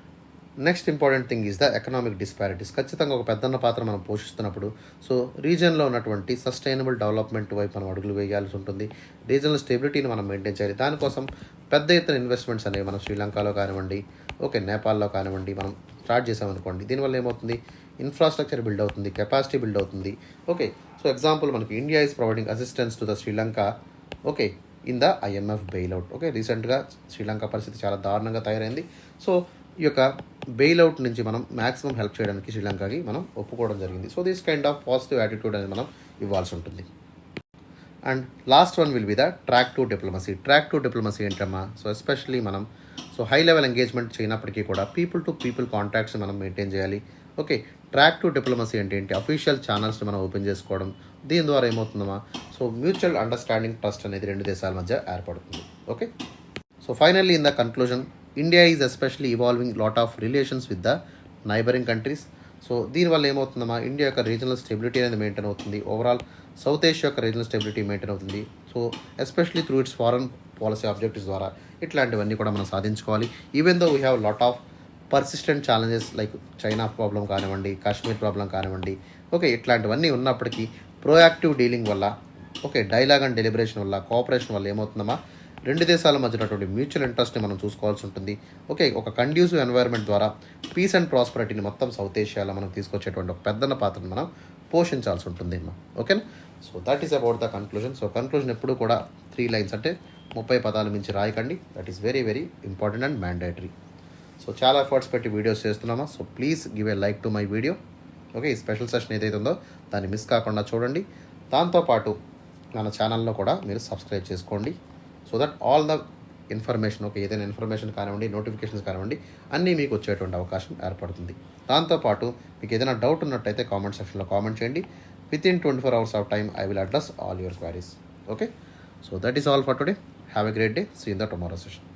next important thing is the economic disparities. ఖచ్చితంగా ఒక పెద్దన్న పాత్ర మనం పోషిస్తున్నప్పుడు సో రీజియన్లో ఉన్నటువంటి సస్టైనబుల్ డెవలప్మెంట్ వైపు మనం అడుగులు వేయాల్సి ఉంటుంది. రీజనల్ స్టెబిలిటీని మనం మెయింటైన్ చేయాలి. దానికోసం పెద్ద ఎత్తున ఇన్వెస్ట్మెంట్స్ అనేవి మనం శ్రీలంకలో కానివ్వండి, నేపాల్లో కానివ్వండి మనం స్టార్ట్ చేసామనుకోండి, దీనివల్ల ఏమవుతుంది, ఇన్ఫ్రాస్ట్రక్చర్ బిల్డ్ అవుతుంది, కెపాసిటీ బిల్డ్ అవుతుంది. సో ఎగ్జాంపుల్ మనకి India is providing assistance to the Sri Lanka in the IMF bailout. రీసెంట్గా శ్రీలంక పరిస్థితి చాలా దారుణంగా తయారైంది. సో ఈ యొక్క బెయిల్అవుట్ నుంచి మనం మ్యాక్సిమం హెల్ప్ చేయడానికి శ్రీలంకకి మనం ఒప్పుకోవడం జరిగింది. So this kind of positive attitude అనేది మనం ఇవ్వాల్సి ఉంటుంది. And last one will be the track to diplomacy. Track to diplomacy ఏంటమ్మా, సో ఎస్పెషల్లీ మనం హై లెవెల్ ఎంగేజ్మెంట్ చేయనప్పటికీ కూడా పీపుల్ టు పీపుల్ కాంటాక్ట్స్ మనం మెయింటైన్ చేయాలి. ట్రాక్ టు డిప్లొమసీ అంటే ఏంటి, అఫీషియల్ ఛానల్స్ని మనం ఓపెన్ చేసుకోవడం. దీని ద్వారా ఏమవుతుందమ్మా, సో మ్యూచువల్ అండర్స్టాండింగ్, ట్రస్ట్ అనేది రెండు దేశాల మధ్య ఏర్పడుతుంది. So finally in the conclusion, India is especially evolving lot of relations with the neighbouring countries. So దీనివల్ల ఏమవుతుందమ్మా, ఇండియా యొక్క రీజనల్ స్టెబిలిటీ అనేది మెయింటైన్ అవుతుంది. ఓవరాల్ సౌత్ ఏషియా యొక్క రీజనల్ స్టెబిలిటీ మెయింటైన్ అవుతుంది. So especially through its foreign policy objectives ద్వారా ఇట్లాంటివన్నీ కూడా మనం సాధించుకోవాలి. Even though we have lot of persistent challenges like China problem కానివ్వండి, కాశ్మీర్ ప్రాబ్లం కానివ్వండి, ఇట్లాంటివన్నీ ఉన్నప్పటికీ ప్రోయాక్టివ్ డీలింగ్ వల్ల, డైలాగ్ అండ్ డెలిబరేషన్ వల్ల, కోఆపరేషన్ వల్ల ఏమవుతుందమ్మా, రెండు దేశాల మధ్య ఉన్నటువంటి మ్యూచువల్ ఇంట్రెస్ట్ని మనం చూసుకోవాల్సి ఉంటుంది. ఒక కండ్యూసివ్ ఎన్వైర్న్మెంట్ ద్వారా పీస్ అండ్ ప్రాస్పరిటీని మొత్తం సౌత్ ఏషియాలో మనం తీసుకొచ్చేటువంటి ఒక పెద్దన్న పాత్రను మనం పోషించాల్సి ఉంటుంది అమ్మా. ఓకేనా. So that is about the conclusion. So conclusion ఎప్పుడు కూడా 3 లైన్స్ అంటే 30 పదాల మించి రాయకండి. That is very very important and mandatory. So చాలా ఎఫర్ట్స్ పెట్టి వీడియోస్ చేస్తున్నామా. So please give a like to my video. ఈ స్పెషల్ సెషన్ ఏదైతే ఉందో దాన్ని మిస్ కాకుండా చూడండి. దాంతోపాటు మన ఛానల్లో కూడా మీరు సబ్స్క్రైబ్ చేసుకోండి. So that all the information, ఏదైనా ఇన్ఫర్మేషన్ కానివ్వండి, నోటిఫికేషన్స్ కానివ్వండి, అన్నీ మీకు వచ్చేటువంటి అవకాశం ఏర్పడుతుంది. దాంతోపాటు మీకు ఏదైనా డౌట్ ఉన్నట్టయితే కామెంట్ సెక్షన్లో కామెంట్ చేయండి. Within 24 hours of time I will address all your queries. So that is all for today. Have a great day. See in the tomorrow session.